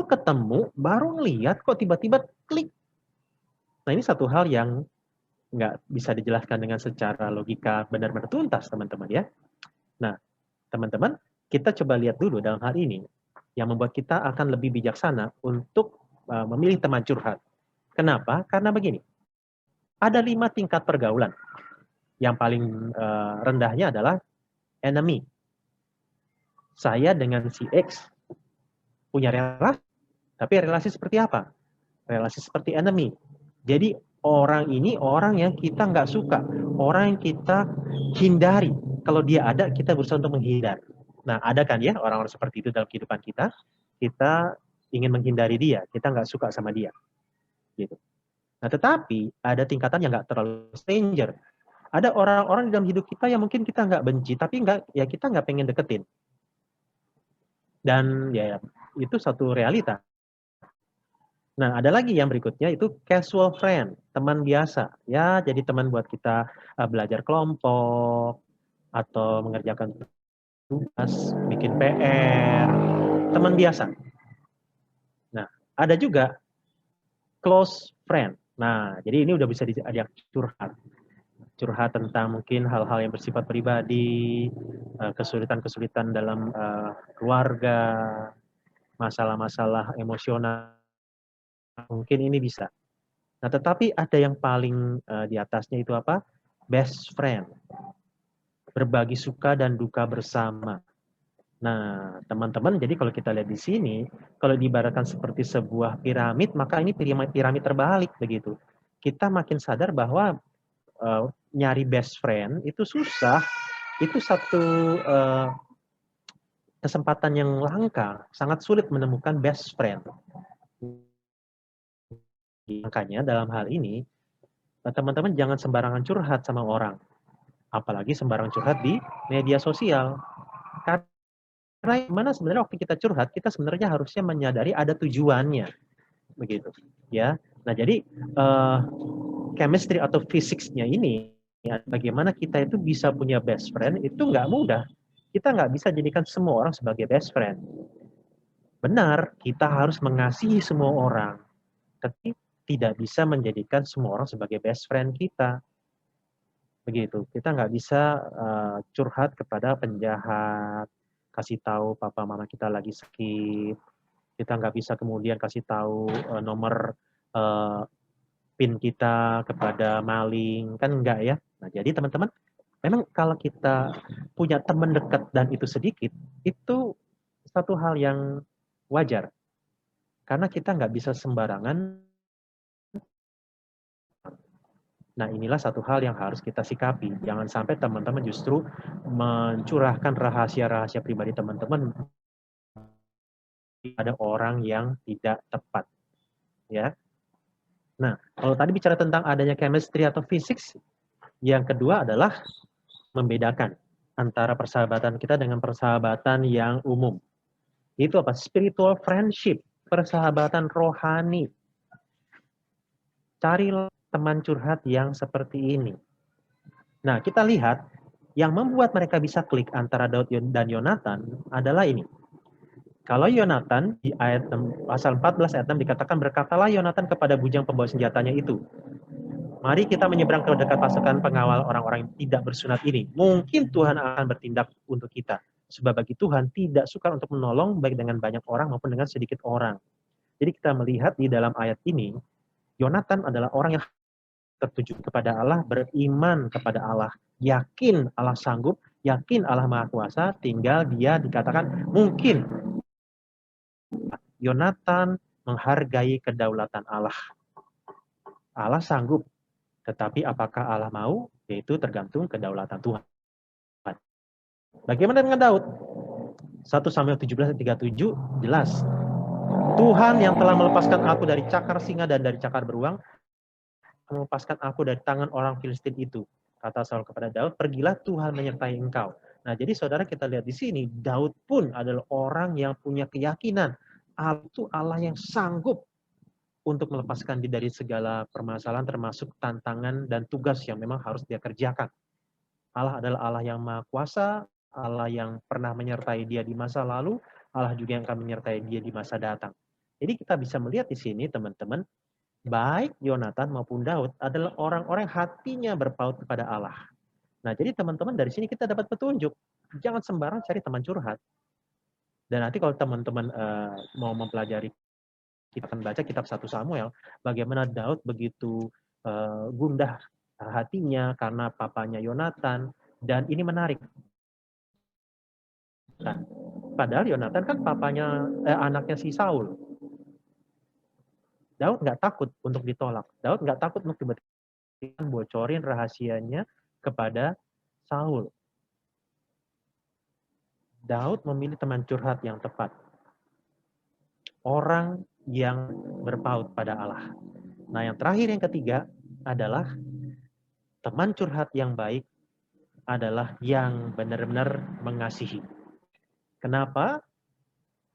Ketemu baru ngeliat kok tiba-tiba klik. Nah, ini satu hal yang nggak bisa dijelaskan dengan secara logika benar-benar tuntas teman-teman ya. Nah, teman-teman, kita coba lihat dulu dalam hal ini yang membuat kita akan lebih bijaksana untuk memilih teman curhat. Kenapa? Karena begini, ada 5 tingkat pergaulan. Yang paling rendahnya adalah enemy. Saya dengan si X punya relasi, tapi relasi seperti apa? Relasi seperti enemy. Jadi orang ini orang yang kita nggak suka, orang yang kita hindari. Kalau dia ada, kita berusaha untuk menghindar. Nah, ada kan ya orang-orang seperti itu dalam kehidupan kita. Kita ingin menghindari dia, kita nggak suka sama dia. Gitu. Nah, tetapi ada tingkatan yang nggak terlalu stranger. Ada orang-orang di dalam hidup kita yang mungkin kita nggak benci, tapi kita nggak pengen deketin. Dan ya itu satu realita. Nah, ada lagi yang berikutnya itu casual friend, teman biasa. Ya, jadi teman buat kita belajar kelompok atau mengerjakan tugas, bikin PR, teman biasa. Nah, ada juga close friend. Nah, jadi ini udah bisa diajak curhat tentang mungkin hal-hal yang bersifat pribadi, kesulitan-kesulitan dalam keluarga, masalah-masalah emosional. Mungkin ini bisa. Nah, tetapi ada yang paling di atasnya itu apa? Best friend. Berbagi suka dan duka bersama. Nah, teman-teman, jadi kalau kita lihat di sini, kalau diibaratkan seperti sebuah piramid, maka ini piramid terbalik begitu. Kita makin sadar bahwa nyari best friend itu susah, itu satu kesempatan yang langka, sangat sulit menemukan best friend. Makanya dalam hal ini, teman-teman jangan sembarangan curhat sama orang, apalagi sembarangan curhat di media sosial. Karena mana sebenarnya waktu kita curhat, kita sebenarnya harusnya menyadari ada tujuannya, begitu, ya. Nah, jadi chemistry atau physicsnya ini, ya, bagaimana kita itu bisa punya best friend itu nggak mudah. Kita nggak bisa jadikan semua orang sebagai best friend. Benar, kita harus mengasihi semua orang, tapi tidak bisa menjadikan semua orang sebagai best friend kita. Begitu, kita nggak bisa curhat kepada penjahat, kasih tahu papa mama kita lagi sakit, kita nggak bisa kemudian kasih tahu nomor PIN kita kepada maling, kan enggak ya. Nah, jadi teman-teman, memang kalau kita punya teman dekat dan itu sedikit, itu satu hal yang wajar. Karena kita nggak bisa sembarangan. Nah, inilah satu hal yang harus kita sikapi. Jangan sampai teman-teman justru mencurahkan rahasia-rahasia pribadi teman-teman pada orang yang tidak tepat. Ya. Nah, kalau tadi bicara tentang adanya chemistry atau physics, yang kedua adalah membedakan antara persahabatan kita dengan persahabatan yang umum. Itu apa? Spiritual friendship, persahabatan rohani. Carilah teman curhat yang seperti ini. Nah, kita lihat yang membuat mereka bisa klik antara Daud dan Yonatan adalah ini. Kalau Yonatan di ayat pasal 14 ayat 6 dikatakan, berkatalah Yonatan kepada bujang pembawa senjatanya itu, mari kita menyeberang ke dekat pasukan pengawal orang-orang yang tidak bersunat ini. Mungkin Tuhan akan bertindak untuk kita. Sebab bagi Tuhan tidak sukar untuk menolong baik dengan banyak orang maupun dengan sedikit orang. Jadi kita melihat di dalam ayat ini, Yonatan adalah orang yang tertuju kepada Allah, beriman kepada Allah, yakin Allah sanggup, yakin Allah Maha Kuasa, tinggal dia dikatakan mungkin Yonatan menghargai kedaulatan Allah. Allah sanggup, tetapi apakah Allah mau? Yaitu tergantung kedaulatan Tuhan. Bagaimana dengan Daud? 1 Samuel 17:37 jelas. Tuhan yang telah melepaskan aku dari cakar singa dan dari cakar beruang, melepaskan aku dari tangan orang Filistin itu. Kata Saul kepada Daud, pergilah, Tuhan menyertai engkau. Nah, jadi saudara, kita lihat di sini, Daud pun adalah orang yang punya keyakinan Allah itu Allah yang sanggup untuk melepaskan dia dari segala permasalahan, termasuk tantangan dan tugas yang memang harus dia kerjakan. Allah adalah Allah yang Maha Kuasa, Allah yang pernah menyertai dia di masa lalu, Allah juga yang akan menyertai dia di masa datang. Jadi kita bisa melihat di sini, teman-teman, baik Yonatan maupun Daud adalah orang-orang yang hatinya berpaut kepada Allah. Nah, jadi teman-teman, dari sini kita dapat petunjuk. Jangan sembarang cari teman curhat. Dan nanti kalau teman-teman mau mempelajari, kita akan baca kitab 1 Samuel, bagaimana Daud begitu gundah hatinya karena papanya Yonatan, dan ini menarik. Nah, padahal Yonatan kan papanya anaknya si Saul. Daud nggak takut untuk ditolak. Daud nggak takut untuk tiba-tiba bocorin rahasianya kepada Saul. Daud memilih teman curhat yang tepat. Orang yang berpaut pada Allah. Nah, yang terakhir, yang ketiga adalah teman curhat yang baik adalah yang benar-benar mengasihi. Kenapa?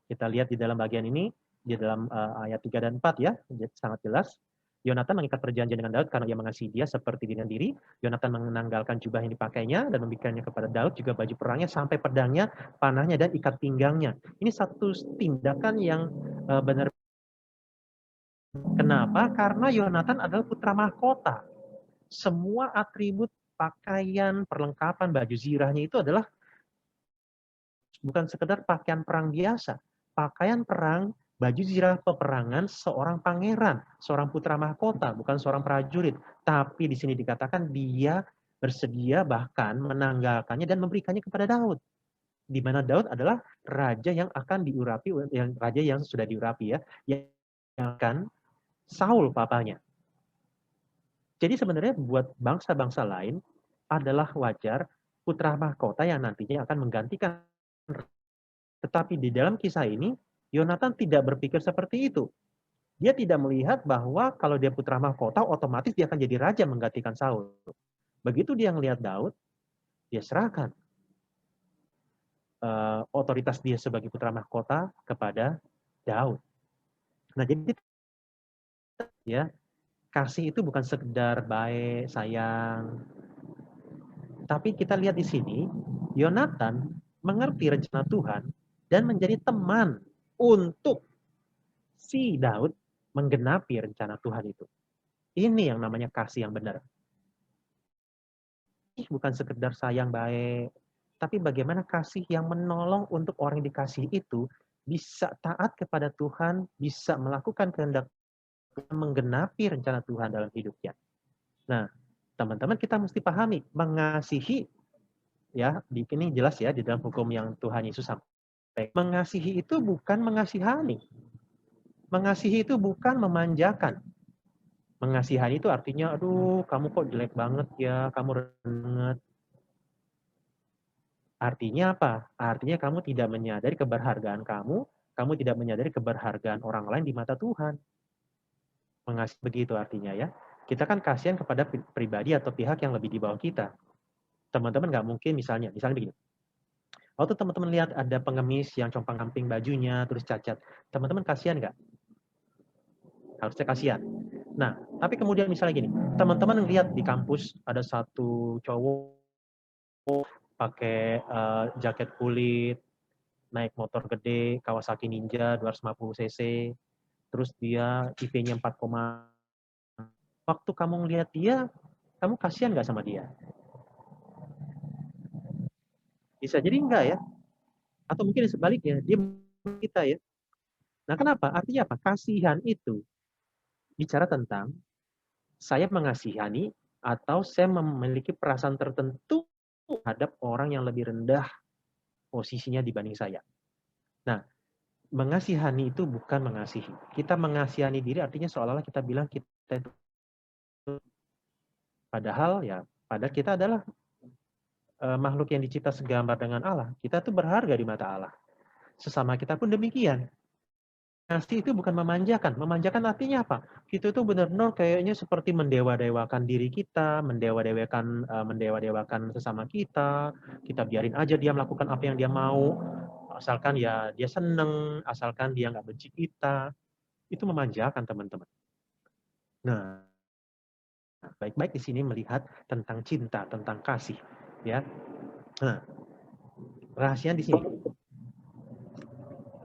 Kita lihat di dalam bagian ini, di dalam ayat 3 dan 4 ya, sangat jelas. Yonatan mengikat perjanjian dengan Daud karena ia mengasihi dia seperti dengan diri. Yonatan menanggalkan jubah yang dipakainya dan memberikannya kepada Daud, juga baju perangnya, sampai pedangnya, panahnya, dan ikat pinggangnya. Ini satu tindakan yang benar. Kenapa? Karena Yonatan adalah putra mahkota. Semua atribut pakaian, perlengkapan, baju zirahnya itu adalah bukan sekedar pakaian perang biasa. Pakaian perang Baju zirah peperangan seorang pangeran, seorang putra mahkota, bukan seorang prajurit. Tapi di sini dikatakan dia bersedia bahkan menanggalkannya dan memberikannya kepada Daud. Di mana Daud adalah raja yang akan diurapi, raja yang sudah diurapi ya, yang akan Saul papanya. Jadi sebenarnya buat bangsa-bangsa lain adalah wajar putra mahkota yang nantinya akan menggantikan. Tetapi di dalam kisah ini, Yonatan tidak berpikir seperti itu. Dia tidak melihat bahwa kalau dia putra mahkota, otomatis dia akan jadi raja menggantikan Saul. Begitu dia melihat Daud, dia serahkan otoritas dia sebagai putra mahkota kepada Daud. Nah, jadi ya, kasih itu bukan sekedar baik, sayang. Tapi kita lihat di sini, Yonatan mengerti rencana Tuhan dan menjadi teman untuk si Daud menggenapi rencana Tuhan itu. Ini yang namanya kasih yang benar. Bukan sekedar sayang baik, tapi bagaimana kasih yang menolong untuk orang yang dikasihi itu bisa taat kepada Tuhan, bisa melakukan kehendak Tuhan, menggenapi rencana Tuhan dalam hidupnya. Nah, teman-teman kita mesti pahami, mengasihi, ya, ini jelas ya di dalam hukum yang Tuhan Yesus sampaikan. Mengasihi itu bukan mengasihani. Mengasihi itu bukan memanjakan. Mengasihani itu artinya, aduh kamu kok jelek banget ya, kamu rendah banget. Artinya apa? Artinya kamu tidak menyadari keberhargaan kamu tidak menyadari keberhargaan orang lain di mata Tuhan. Mengasihi begitu artinya ya. Kita kan kasihan kepada pribadi atau pihak yang lebih di bawah kita. Teman-teman nggak mungkin misalnya begini. Waktu teman-teman lihat ada pengemis yang compang-camping bajunya, terus cacat. Teman-teman kasihan nggak? Harusnya kasihan. Nah, tapi kemudian misalnya gini, teman-teman lihat di kampus ada satu cowok pakai jaket kulit, naik motor gede, Kawasaki Ninja 250 cc, terus dia IP-nya 4, waktu kamu ngelihat dia, kamu kasihan nggak sama dia? Bisa jadi enggak ya? Atau mungkin sebaliknya, dia kita ya. Nah, kenapa? Artinya apa? Kasihan itu bicara tentang saya mengasihani atau saya memiliki perasaan tertentu terhadap orang yang lebih rendah posisinya dibanding saya. Nah, mengasihani itu bukan mengasihi. Kita mengasihani diri artinya seolah-olah kita bilang kita itu, padahal kita adalah makhluk yang dicipta segambar dengan Allah. Kita tuh berharga di mata Allah. Sesama kita pun demikian. Kasih itu bukan memanjakan. Memanjakan artinya apa? Kita itu benar-benar kayaknya seperti mendewa-dewakan diri kita, mendewa-dewakan sesama kita. Kita biarin aja dia melakukan apa yang dia mau. Asalkan ya dia seneng, asalkan dia nggak benci kita. Itu memanjakan, teman-teman. Nah, baik-baik di sini melihat tentang cinta, tentang kasih. Ya. Nah, rahasia di sini.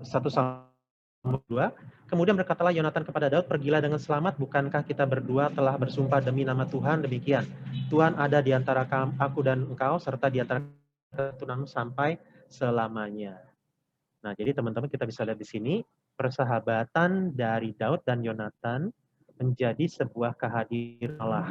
1 Samuel 2. Kemudian berkatalah Yonatan kepada Daud, pergilah dengan selamat, bukankah kita berdua telah bersumpah demi nama Tuhan demikian. Tuhan ada di antara aku dan engkau, serta di antara keturunanmu sampai selamanya. Nah, jadi teman-teman kita bisa lihat di sini, persahabatan dari Daud dan Yonatan menjadi sebuah kehadiran Allah.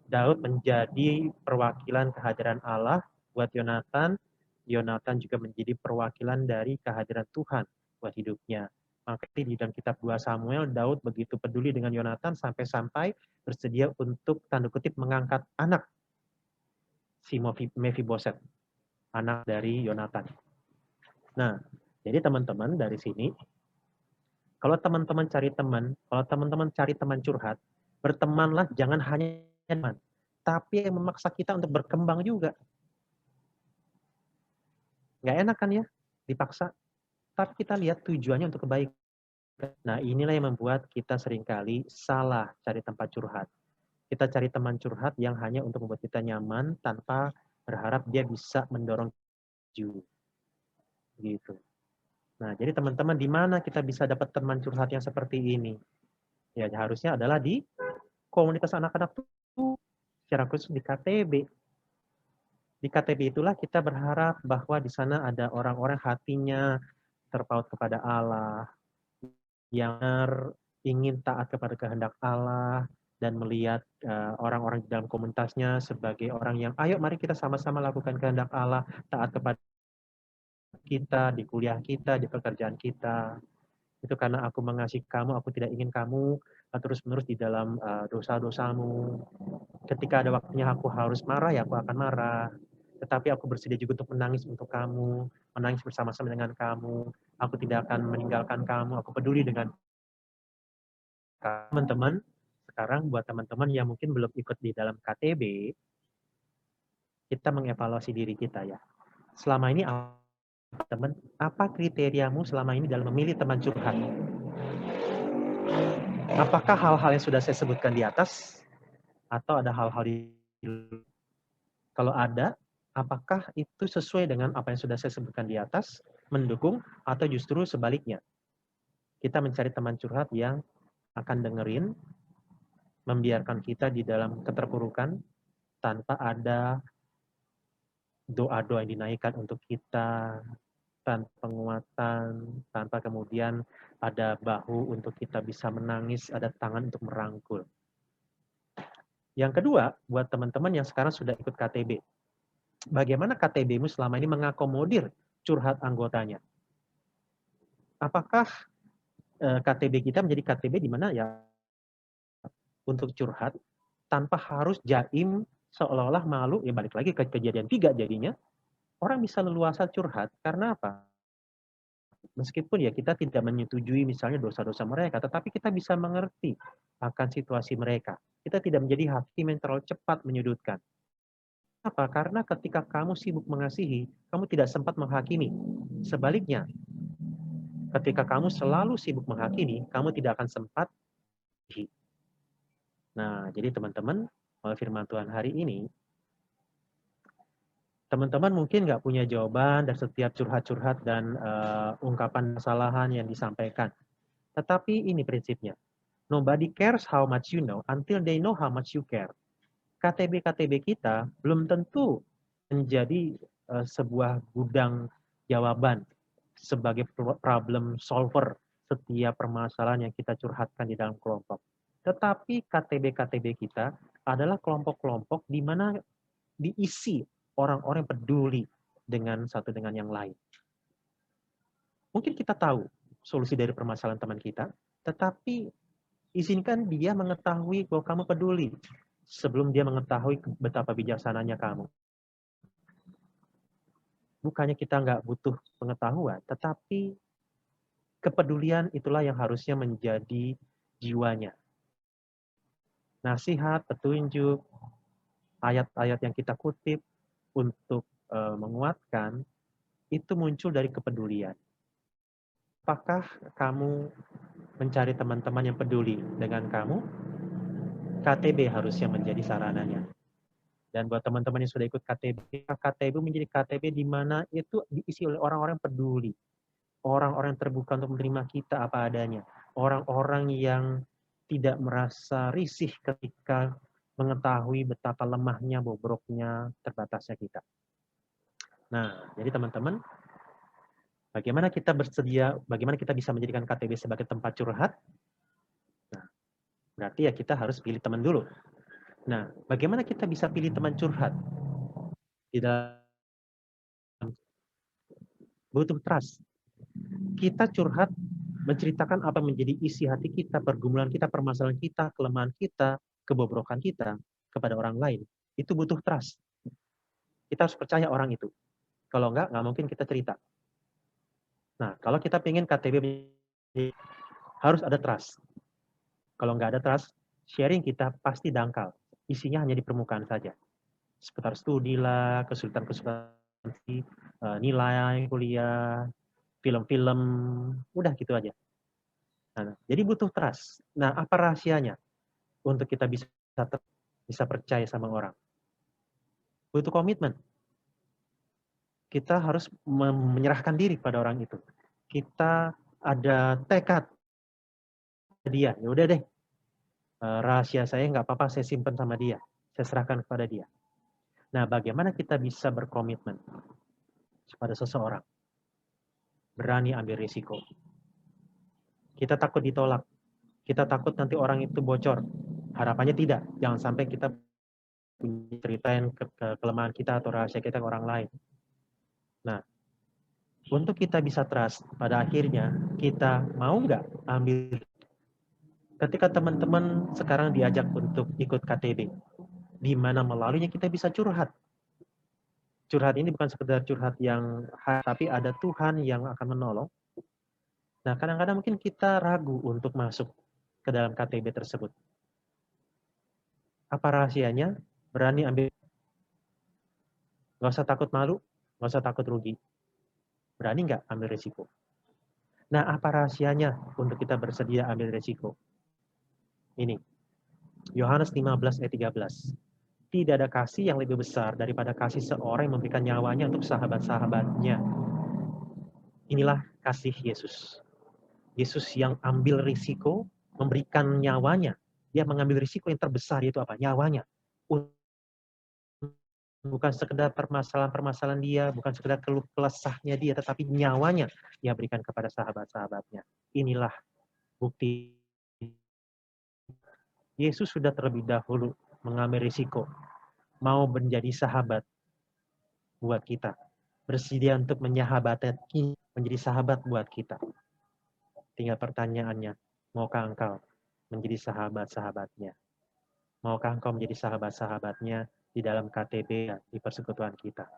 Daud menjadi perwakilan kehadiran Allah buat Yonatan. Yonatan juga menjadi perwakilan dari kehadiran Tuhan buat hidupnya. Maka di dalam kitab 2 Samuel, Daud begitu peduli dengan Yonatan sampai-sampai bersedia untuk tanda kutip mengangkat anak si Mephiboset, anak dari Yonatan. Nah, jadi teman-teman dari sini, kalau teman-teman cari teman curhat, bertemanlah jangan hanya teman, tapi yang memaksa kita untuk berkembang juga. Nggak enak kan ya, dipaksa. Tapi kita lihat tujuannya untuk kebaikan. Nah, inilah yang membuat kita seringkali salah cari tempat curhat. Kita cari teman curhat yang hanya untuk membuat kita nyaman tanpa berharap dia bisa mendorong maju. Gitu. Nah, jadi teman-teman, di mana kita bisa dapat teman curhat yang seperti ini? Ya, harusnya adalah di komunitas anak-anak tuh, secara khusus di KTB. Di KTB itulah kita berharap bahwa di sana ada orang-orang hatinya terpaut kepada Allah, yang ingin taat kepada kehendak Allah dan melihat orang-orang di dalam komunitasnya sebagai orang yang, ayo mari kita sama-sama lakukan kehendak Allah, taat kepada kita, di kuliah kita, di pekerjaan kita. Itu karena aku mengasihi kamu, aku tidak ingin kamu terus-menerus di dalam dosa-dosamu. Ketika ada waktunya aku harus marah, ya aku akan marah. Tetapi aku bersedia juga untuk menangis untuk kamu, menangis bersama-sama dengan kamu. Aku tidak akan meninggalkan kamu, aku peduli dengan teman-teman. Sekarang buat teman-teman yang mungkin belum ikut di dalam KTB, kita mengevaluasi diri kita ya. Selama ini teman, apa kriteriamu selama ini dalam memilih teman curhat? Apakah hal-hal yang sudah saya sebutkan di atas atau ada hal-hal di kalau ada, apakah itu sesuai dengan apa yang sudah saya sebutkan di atas, mendukung atau justru sebaliknya? Kita mencari teman curhat yang akan dengerin, membiarkan kita di dalam keterpurukan tanpa ada doa-doa yang dinaikkan untuk kita, tanpa penguatan, tanpa kemudian ada bahu untuk kita bisa menangis, ada tangan untuk merangkul. Yang kedua, buat teman-teman yang sekarang sudah ikut KTB, bagaimana KTB-mu selama ini mengakomodir curhat anggotanya? Apakah KTB kita menjadi KTB di mana ya untuk curhat tanpa harus jaim seolah-olah malu, ya balik lagi ke kejadian 3 jadinya, orang bisa leluasa curhat karena apa? Meskipun ya kita tidak menyetujui misalnya dosa-dosa mereka, tetapi kita bisa mengerti akan situasi mereka. Kita tidak menjadi hakim yang terlalu cepat menyudutkan. Apa? Karena ketika kamu sibuk mengasihi, kamu tidak sempat menghakimi. Sebaliknya, ketika kamu selalu sibuk menghakimi, kamu tidak akan sempat. Nah, jadi teman-teman, firman Tuhan hari ini, teman-teman mungkin nggak punya jawaban dari setiap curhat-curhat dan ungkapan kesalahan yang disampaikan. Tetapi ini prinsipnya. Nobody cares how much you know until they know how much you care. KTB-KTB kita belum tentu menjadi sebuah gudang jawaban sebagai problem solver setiap permasalahan yang kita curhatkan di dalam kelompok. Tetapi KTB-KTB kita adalah kelompok-kelompok di mana diisi orang-orang yang peduli dengan satu dengan yang lain. Mungkin kita tahu solusi dari permasalahan teman kita, tetapi izinkan dia mengetahui bahwa kamu peduli sebelum dia mengetahui betapa bijaksananya kamu. Bukannya kita nggak butuh pengetahuan, tetapi kepedulian itulah yang harusnya menjadi jiwanya. Nasihat, petunjuk, ayat-ayat yang kita kutip untuk menguatkan, itu muncul dari kepedulian. Apakah kamu mencari teman-teman yang peduli dengan kamu? KTB harusnya menjadi sarananya. Dan buat teman-teman yang sudah ikut KTB, KTB menjadi KTB di mana itu diisi oleh orang-orang yang peduli. Orang-orang yang terbuka untuk menerima kita apa adanya. Orang-orang yang tidak merasa risih ketika mengetahui betapa lemahnya, bobroknya, terbatasnya kita. Nah, jadi teman-teman, bagaimana kita bersedia, bagaimana kita bisa menjadikan KTB sebagai tempat curhat? Nah, berarti ya kita harus pilih teman dulu. Nah, bagaimana kita bisa pilih teman curhat? Di dalam butuh trust. Kita curhat menceritakan apa menjadi isi hati kita, pergumulan kita, permasalahan kita, kelemahan kita, kebobrokan kita kepada orang lain. Itu butuh trust. Kita harus percaya orang itu. Kalau enggak mungkin kita cerita. Nah, kalau kita ingin KTB harus ada trust. Kalau nggak ada trust, sharing kita pasti dangkal. Isinya hanya di permukaan saja. Seputar studi lah, kesulitan-kesulitan nilai kuliah, film-film, udah gitu aja. Nah, jadi butuh trust. Nah, apa rahasianya untuk kita bisa percaya sama orang? Butuh komitmen. Kita harus menyerahkan diri pada orang itu. Kita ada tekad dia, ya udah deh, rahasia saya nggak apa-apa, saya simpan sama dia, saya serahkan kepada dia. Nah, bagaimana kita bisa berkomitmen kepada seseorang? Berani ambil risiko. Kita takut ditolak. Kita takut nanti orang itu bocor. Harapannya tidak. Jangan sampai kita ceritain kelemahan kita atau rahasia kita ke orang lain. Nah, untuk kita bisa trust, pada akhirnya kita mau nggak ambil. Ketika teman-teman sekarang diajak untuk ikut KTB, di mana melaluinya kita bisa curhat. Curhat ini bukan sekedar curhat yang tapi ada Tuhan yang akan menolong. Nah, kadang-kadang mungkin kita ragu untuk masuk ke dalam KTB tersebut. Apa rahasianya? Berani ambil. Nggak usah takut malu, nggak usah takut rugi. Berani nggak ambil risiko? Nah, apa rahasianya untuk kita bersedia ambil risiko? Ini, Yohanes 15 ayat 13. Tidak ada kasih yang lebih besar daripada kasih seorang yang memberikan nyawanya untuk sahabat-sahabatnya. Inilah kasih Yesus. Yesus yang ambil risiko, memberikan nyawanya. Dia mengambil risiko yang terbesar, yaitu apa? Nyawanya. Bukan sekedar permasalahan-permasalahan dia, bukan sekedar keluh kesahnya dia, tetapi nyawanya dia berikan kepada sahabat-sahabatnya. Inilah bukti Yesus sudah terlebih dahulu mengambil risiko, mau menjadi sahabat buat kita. Bersedia untuk menyahabati, menjadi sahabat buat kita. Tinggal pertanyaannya, maukah engkau menjadi sahabat-sahabatnya? Maukah engkau menjadi sahabat-sahabatnya di dalam KTB, di persekutuan kita?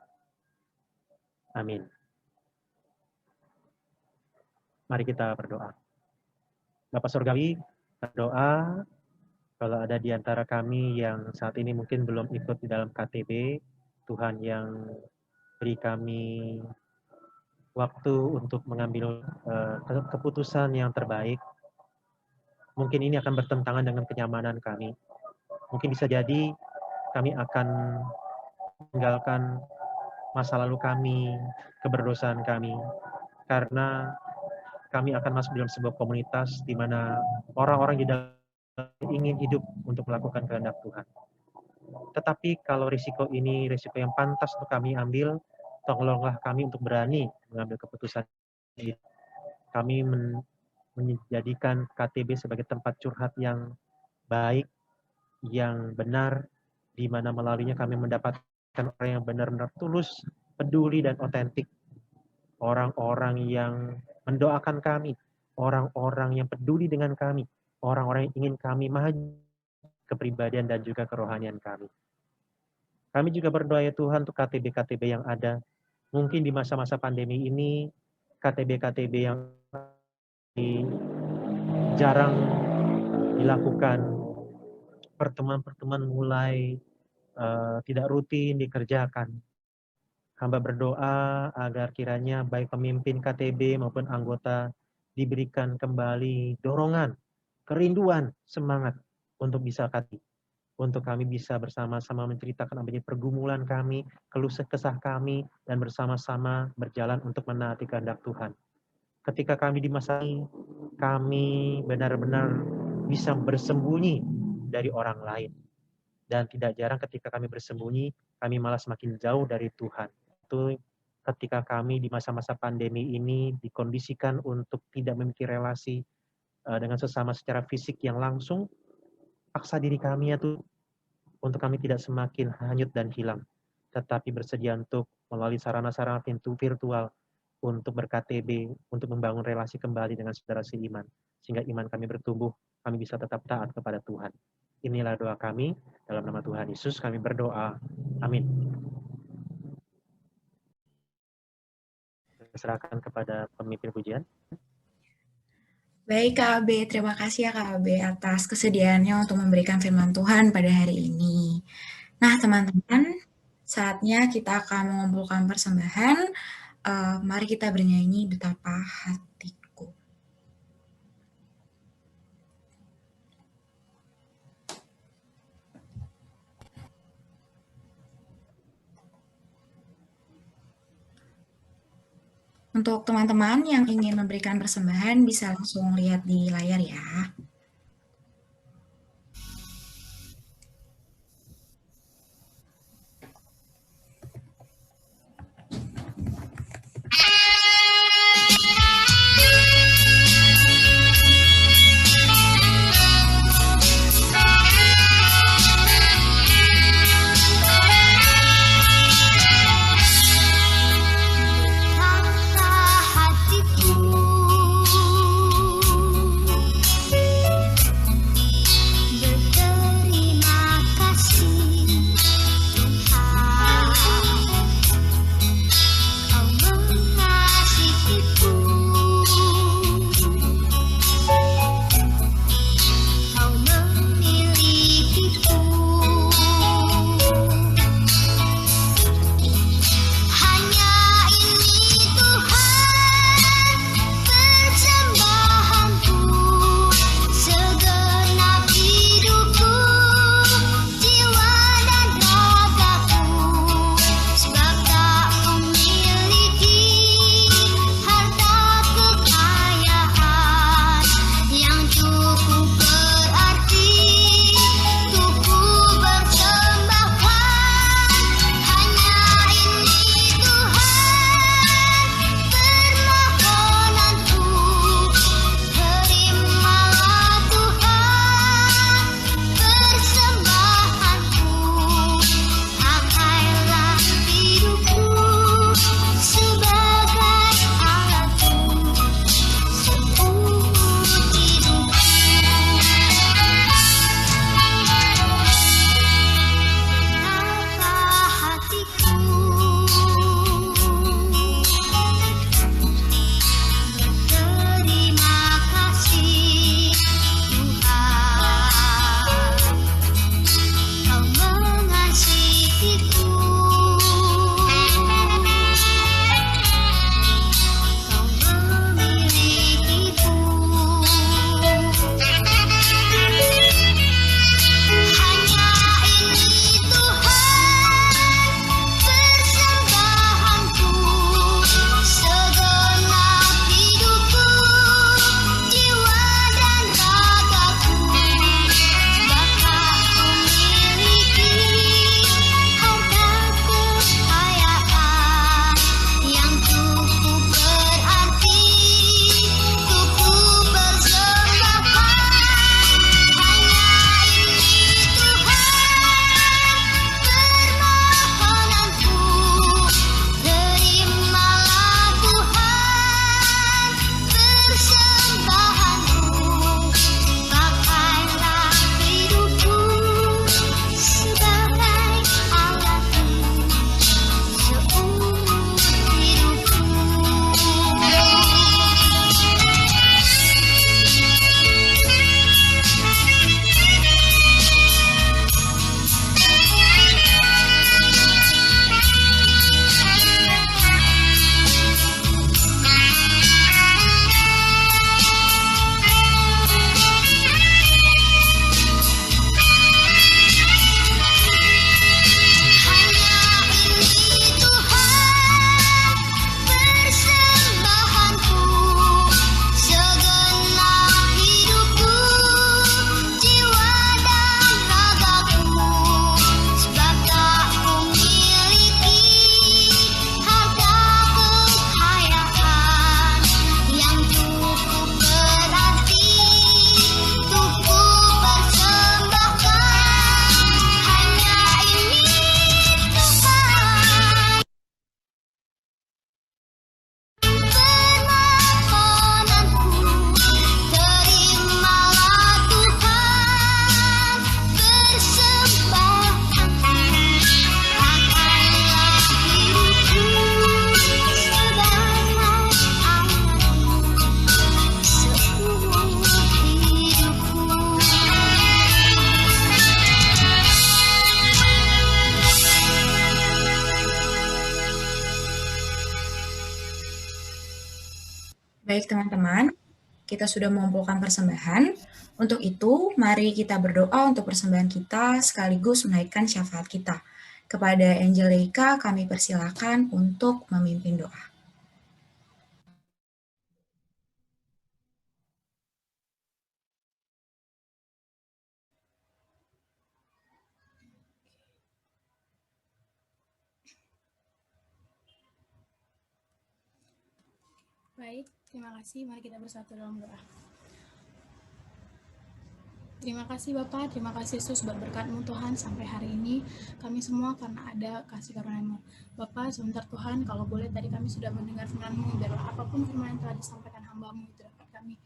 Amin. Mari kita berdoa. Bapak Surgawi, berdoa kalau ada di antara kami yang saat ini mungkin belum ikut di dalam KTB, Tuhan yang beri kami waktu untuk mengambil keputusan yang terbaik. Mungkin ini akan bertentangan dengan kenyamanan kami. Mungkin bisa jadi kami akan meninggalkan masa lalu kami, keberdosaan kami, karena kami akan masuk dalam sebuah komunitas di mana orang-orang di dalam ingin hidup untuk melakukan kehendak Tuhan. Tetapi kalau risiko ini risiko yang pantas untuk kami ambil, tolonglah kami untuk berani mengambil keputusan ini. Kami menjadikan KTB sebagai tempat curhat yang baik, yang benar, di mana melaluinya kami mendapatkan orang yang benar-benar tulus, peduli, dan otentik. Orang-orang yang mendoakan kami, orang-orang yang peduli dengan kami, orang-orang yang ingin kami maju kepribadian dan juga kerohanian kami. Kami juga berdoa ya Tuhan untuk KTB-KTB yang ada. Mungkin di masa-masa pandemi ini, KTB-KTB yang jarang dilakukan, pertemuan-pertemuan mulai tidak rutin dikerjakan. Hamba berdoa agar kiranya baik pemimpin KTB maupun anggota diberikan kembali dorongan, kerinduan, semangat untuk bisa untuk kami bisa bersama-sama menceritakan apa pergumulan kami, keluh kesah kami, dan bersama-sama berjalan untuk menaati kehendak Tuhan. Ketika kami di masa ini, kami benar-benar bisa bersembunyi dari orang lain. Dan tidak jarang ketika kami bersembunyi, kami malah semakin jauh dari Tuhan. Itu ketika kami di masa-masa pandemi ini dikondisikan untuk tidak memiliki relasi dengan sesama secara fisik yang langsung, paksa diri kami ya Tuhan, untuk kami tidak semakin hanyut dan hilang, tetapi bersedia untuk melalui sarana-sarana virtual, untuk ber-KTB, untuk membangun relasi kembali dengan saudara seiman, sehingga iman kami bertumbuh, kami bisa tetap taat kepada Tuhan. Inilah doa kami, dalam nama Tuhan Yesus kami berdoa. Amin. Serahkan kepada pemimpin pujian. Baik Kak Abe, terima kasih ya Kak Abe atas kesediaannya untuk memberikan firman Tuhan pada hari ini. Nah teman-teman, saatnya kita akan mengumpulkan persembahan. Mari kita bernyanyi Betapa Hatiku. Untuk teman-teman yang ingin memberikan persembahan bisa langsung lihat di layar ya. Baik teman-teman, kita sudah mengumpulkan persembahan. Untuk itu, mari kita berdoa untuk persembahan kita sekaligus menaikkan syafaat kita. Kepada Angelica, kami persilakan untuk memimpin doa. Baik, terima kasih. Mari kita bersatu dalam doa. Terima kasih Bapak, terima kasih Yesus buat berkat-Mu Tuhan sampai hari ini. Kami semua karena ada kasih karunia-Mu. Bapak, sebentar Tuhan, kalau boleh tadi kami sudah mendengar firman-Mu, biarlah apapun firman yang telah disampaikan hamba-Mu itu dapat kami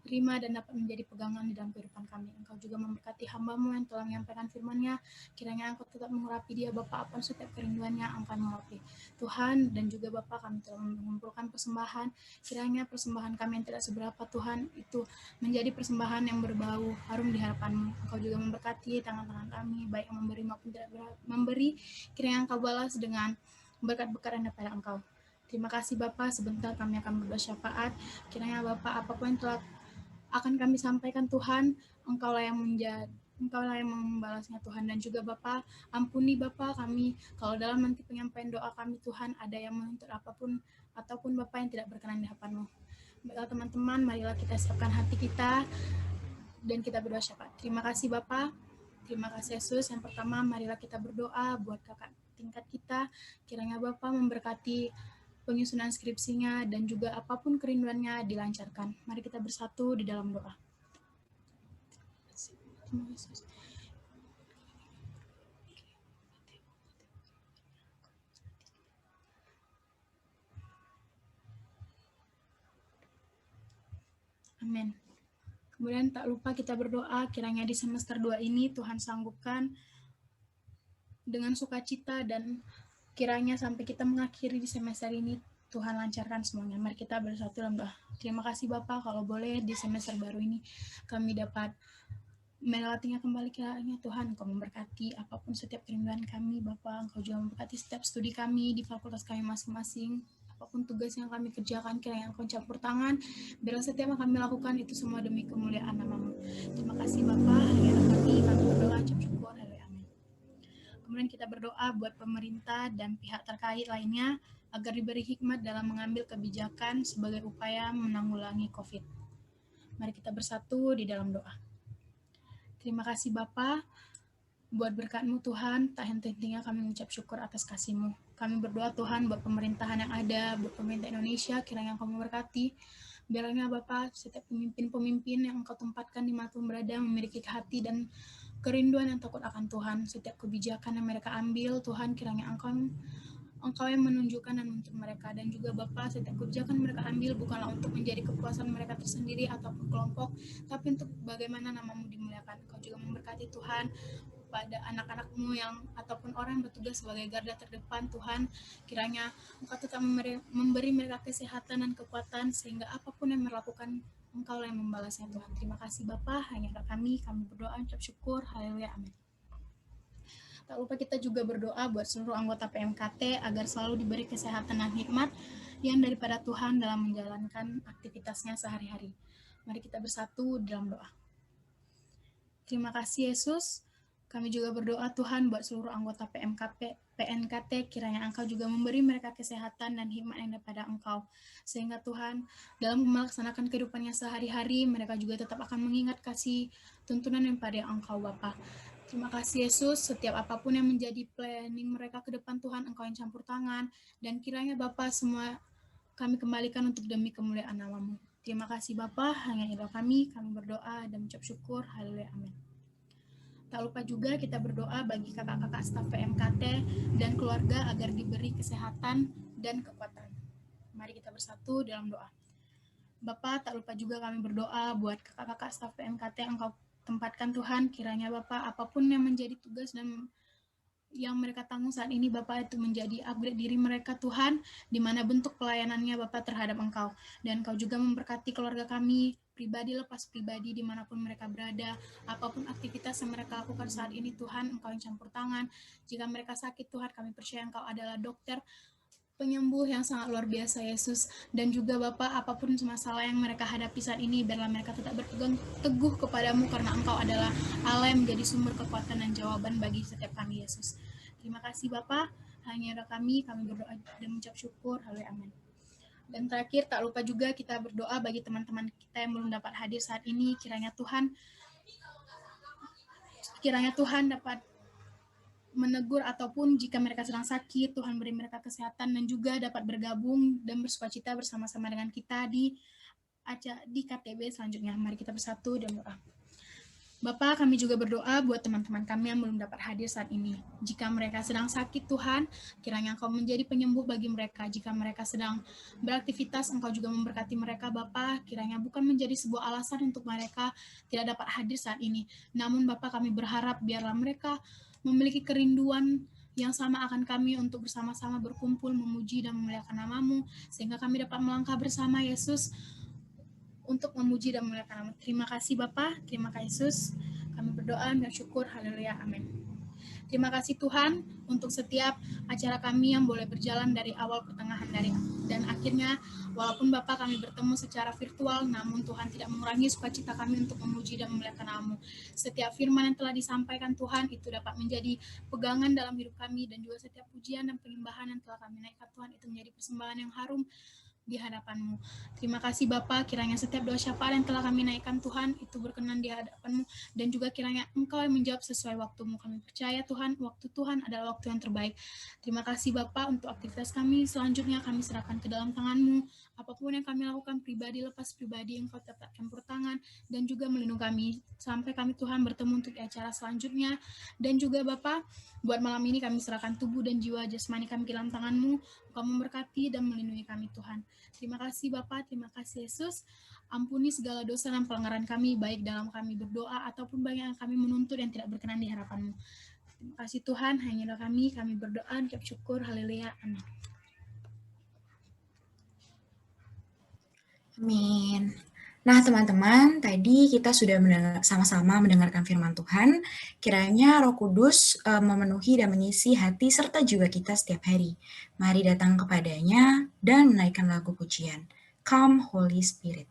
terima dan dapat menjadi pegangan di dalam kehidupan kami. Engkau juga memberkati hamba-Mu yang telah menyampaikan firman-Nya. Kiranya Engkau tetap mengurapi dia, Bapak, apa setiap kerinduannya Engkau mengurapi. Tuhan, dan juga Bapak, kami telah mengumpulkan persembahan. Kiranya persembahan kami yang tidak seberapa, Tuhan, itu menjadi persembahan yang berbau harum di hadapan-Mu. Engkau juga memberkati tangan-tangan kami, baik yang memberi maupun tidak memberi. Kiranya Engkau balas dengan berkat-berkat yang daripada Engkau. Terima kasih Bapak, sebentar kami akan berdoa syafaat. Kiranya Bapak, apapun yang telah akan kami sampaikan Tuhan, Engkaulah yang membalasnya Tuhan. Dan juga Bapak, ampuni Bapak kami, kalau dalam nanti penyampaian doa kami Tuhan, ada yang menuntut apapun, ataupun Bapak yang tidak berkenan di hadapan-Mu. Baiklah teman-teman, marilah kita siapkan hati kita, dan kita berdoa syafaat. Terima kasih Bapak, terima kasih Yesus. Yang pertama, marilah kita berdoa buat kakak tingkat kita, kiranya Bapak memberkati penyusunan skripsinya, dan juga apapun kerinduannya dilancarkan. Mari kita bersatu di dalam doa. Amin. Kemudian tak lupa kita berdoa, kiranya di semester 2 ini Tuhan sanggupkan dengan sukacita, dan kiranya sampai kita mengakhiri di semester ini, Tuhan lancarkan semuanya. Mari kita bersatu dalam doa. Terima kasih Bapak, kalau boleh di semester baru ini kami dapat melewatinya kembali, kiranya Tuhan Engkau memberkati apapun setiap kerinduan kami, Bapak. Engkau juga memberkati setiap studi kami di fakultas kami masing-masing. Apapun tugas yang kami kerjakan, kiranya Engkau campur tangan. Biarlah setiap yang kami lakukan itu semua demi kemuliaan nama-Mu. Terima kasih Bapak, kami berdoa, ucap syukur. Kemudian kita berdoa buat pemerintah dan pihak terkait lainnya agar diberi hikmat dalam mengambil kebijakan sebagai upaya menanggulangi COVID. Mari kita bersatu di dalam doa. Terima kasih Bapa, buat berkat-Mu Tuhan, tak henti-hentinya kami mengucap syukur atas kasih-Mu. Kami berdoa Tuhan buat pemerintahan yang ada, buat pemerintah Indonesia, kiranya Engkau memberkati. Biarlah Bapa, setiap pemimpin-pemimpin yang Engkau tempatkan di mana berada memiliki hati dan kerinduan yang takut akan Tuhan. Setiap kebijakan yang mereka ambil, Tuhan, kiranya Engkau yang menunjukkan dan menuntun mereka. Dan juga Bapa, setiap kebijakan mereka ambil bukanlah untuk menjadi kepuasan mereka tersendiri ataupun kelompok, tapi untuk bagaimana nama-Mu dimuliakan. Engkau juga memberkati Tuhan pada anak-anak-Mu yang ataupun orang yang bertugas sebagai garda terdepan, Tuhan, kiranya Engkau tetap memberi mereka kesehatan dan kekuatan, sehingga apapun yang mereka lakukan, Engkau yang membalasnya Tuhan. Terima kasih Bapa, hanya kami berdoa, ucap syukur, haleluya, amin. Tak lupa kita juga berdoa buat seluruh anggota PMKT agar selalu diberi kesehatan dan hikmat yang daripada Tuhan dalam menjalankan aktivitasnya sehari-hari. Mari kita bersatu dalam doa. Terima kasih Yesus. Kami juga berdoa Tuhan buat seluruh anggota PNKT, kiranya Engkau juga memberi mereka kesehatan dan hikmat yang daripada Engkau. Sehingga Tuhan, dalam melaksanakan kehidupannya sehari-hari, mereka juga tetap akan mengingat kasih tuntunan daripada Engkau Bapa. Terima kasih Yesus, setiap apapun yang menjadi planning mereka ke depan Tuhan, Engkau yang campur tangan. Dan kiranya Bapa, semua kami kembalikan untuk demi kemuliaan nama-Mu. Terima kasih Bapa, hanya itu kami berdoa dan mengucap syukur, haleluya, amin. Tak lupa juga kita berdoa bagi kakak-kakak staf PMKT dan keluarga agar diberi kesehatan dan kekuatan. Mari kita bersatu dalam doa. Bapak, tak lupa juga kami berdoa buat kakak-kakak staf PMKT yang Engkau tempatkan Tuhan, kiranya Bapak apapun yang menjadi tugas dan yang mereka tanggung saat ini, Bapak, itu menjadi upgrade diri mereka Tuhan, di mana bentuk pelayanannya Bapak terhadap Engkau. Dan Engkau juga memberkati keluarga kami, pribadi lepas pribadi, dimanapun mereka berada, apapun aktivitas yang mereka lakukan saat ini Tuhan, Engkau yang campur tangan. Jika mereka sakit Tuhan, kami percaya Engkau adalah dokter, penyembuh yang sangat luar biasa Yesus, dan juga Bapa, apapun masalah yang mereka hadapi saat ini, biarlah mereka tetap berpegang teguh kepadamu karena Engkau adalah Allah yang menjadi sumber kekuatan dan jawaban bagi setiap kami Yesus. Terima kasih Bapa, hanya ada kami berdoa dan mengucap syukur, haleluya, amin. Dan terakhir, tak lupa juga kita berdoa bagi teman-teman kita yang belum dapat hadir saat ini, kiranya Tuhan dapat menegur, ataupun jika mereka sedang sakit, Tuhan beri mereka kesehatan dan juga dapat bergabung dan bersukacita bersama-sama dengan kita di KTB selanjutnya. Mari kita bersatu dan berdoa. Bapa, kami juga berdoa buat teman-teman kami yang belum dapat hadir saat ini. Jika mereka sedang sakit, Tuhan, kiranya Engkau menjadi penyembuh bagi mereka. Jika mereka sedang beraktivitas, Engkau juga memberkati mereka, Bapa. Kiranya bukan menjadi sebuah alasan untuk mereka tidak dapat hadir saat ini. Namun, Bapa, kami berharap biarlah mereka memiliki kerinduan yang sama akan kami untuk bersama-sama berkumpul, memuji dan memuliakan nama-Mu, sehingga kami dapat melangkah bersama Yesus untuk memuji dan memuliakan nama. Terima kasih Bapa, terima kasih Yesus. Kami berdoa dan syukur, haleluya, amin. Terima kasih Tuhan untuk setiap acara kami yang boleh berjalan dari awal, pertengahan, dan akhirnya. Walaupun Bapa kami bertemu secara virtual, namun Tuhan tidak mengurangi sukacita kami untuk memuji dan memuliakan nama-Mu. Setiap firman yang telah disampaikan Tuhan itu dapat menjadi pegangan dalam hidup kami, dan juga setiap pujian dan penyembahan yang telah kami naikkan Tuhan itu menjadi persembahan yang harum di hadapan-Mu. Terima kasih Bapa, kiranya setiap doa syafaat yang telah kami naikkan Tuhan itu berkenan di hadapan-Mu, dan juga kiranya Engkau yang menjawab sesuai waktu-Mu. Kami percaya Tuhan, waktu Tuhan adalah waktu yang terbaik. Terima kasih Bapa, untuk aktivitas kami selanjutnya kami serahkan ke dalam tangan-Mu. Apapun yang kami lakukan pribadi lepas pribadi, Engkau tetap campur tangan dan juga melindungi kami sampai kami Tuhan bertemu untuk acara selanjutnya. Dan juga Bapa, buat malam ini kami serahkan tubuh dan jiwa jasmani kami ke dalam tangan-Mu. Engkau memberkati dan melindungi kami Tuhan. Terima kasih Bapa, terima kasih Yesus. Ampuni segala dosa dan pelanggaran kami, baik dalam kami berdoa ataupun banyak yang kami menuntut yang tidak berkenan di hadapan-Mu. Terima kasih Tuhan, hanya kami berdoa dan ucap syukur, haleluya, amin. Amin. Nah, teman-teman, tadi kita sudah sama-sama mendengarkan firman Tuhan. Kiranya Roh Kudus memenuhi dan mengisi hati serta jiwa kita setiap hari. Mari datang kepadanya dan menaikkan lagu pujian. Come, Holy Spirit.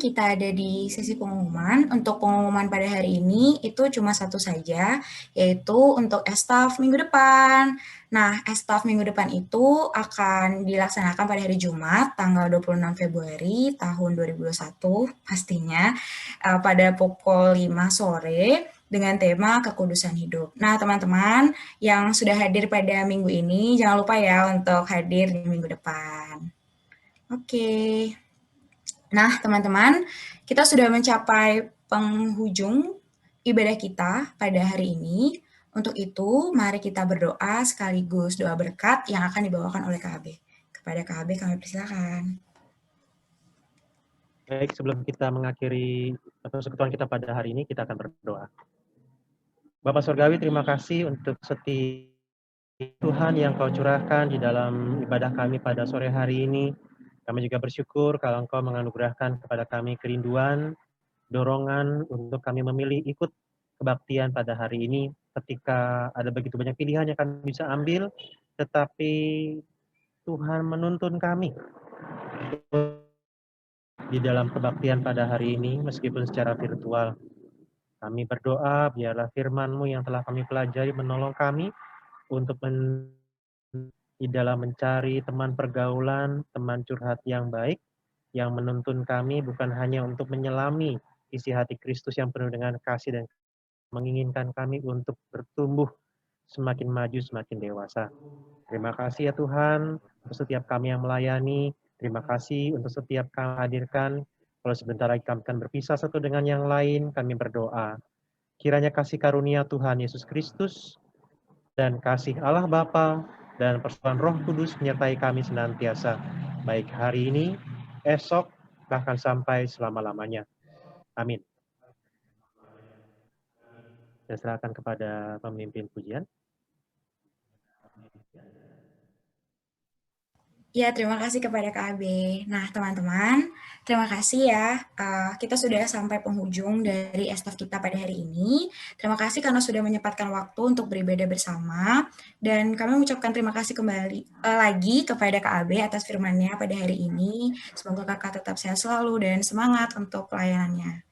kita ada di sesi pengumuman. Untuk pengumuman pada hari ini itu cuma satu saja, yaitu untuk estaf minggu depan. Nah, estaf minggu depan itu akan dilaksanakan pada hari Jumat, tanggal 26 Februari tahun 2021, pastinya pada pukul 5 sore dengan tema kekudusan hidup. Nah, teman-teman yang sudah hadir pada minggu ini, jangan lupa ya untuk hadir di minggu depan. Oke. Nah, teman-teman, kita sudah mencapai penghujung ibadah kita pada hari ini. Untuk itu, mari kita berdoa sekaligus doa berkat yang akan dibawakan oleh KB. Kepada KB, kami persilakan. Baik, sebelum kita mengakhiri persekutuan kita pada hari ini, kita akan berdoa. Bapak Surgawi, terima kasih untuk setiap Tuhan yang Kau curahkan di dalam ibadah kami pada sore hari ini. Kami juga bersyukur kalau Engkau menganugerahkan kepada kami kerinduan, dorongan untuk kami memilih ikut kebaktian pada hari ini ketika ada begitu banyak pilihan yang kami bisa ambil, tetapi Tuhan menuntun kami di dalam kebaktian pada hari ini meskipun secara virtual. Kami berdoa biarlah firman-Mu yang telah kami pelajari menolong kami untuk di dalam mencari teman pergaulan, teman curhat yang baik, yang menuntun kami bukan hanya untuk menyelami isi hati Kristus yang penuh dengan kasih dan menginginkan kami untuk bertumbuh semakin maju, semakin dewasa. Terima kasih ya Tuhan untuk setiap kami yang melayani. Terima kasih untuk setiap kami hadirkan. Kalau sebentar lagi kami akan berpisah satu dengan yang lain, kami berdoa. Kiranya kasih karunia Tuhan Yesus Kristus dan kasih Allah Bapa dan persekutuan Roh Kudus menyertai kami senantiasa, baik hari ini, esok, bahkan sampai selama-lamanya. Amin. Saya serahkan kepada pemimpin pujian. Ya, terima kasih kepada KB. Nah, teman-teman, terima kasih ya. Kita sudah sampai penghujung dari estaf kita pada hari ini. Terima kasih karena sudah menyempatkan waktu untuk beribadah bersama. Dan kami mengucapkan terima kasih kembali lagi kepada KB atas firman-Nya pada hari ini. Semoga kakak tetap sehat selalu dan semangat untuk pelayanannya.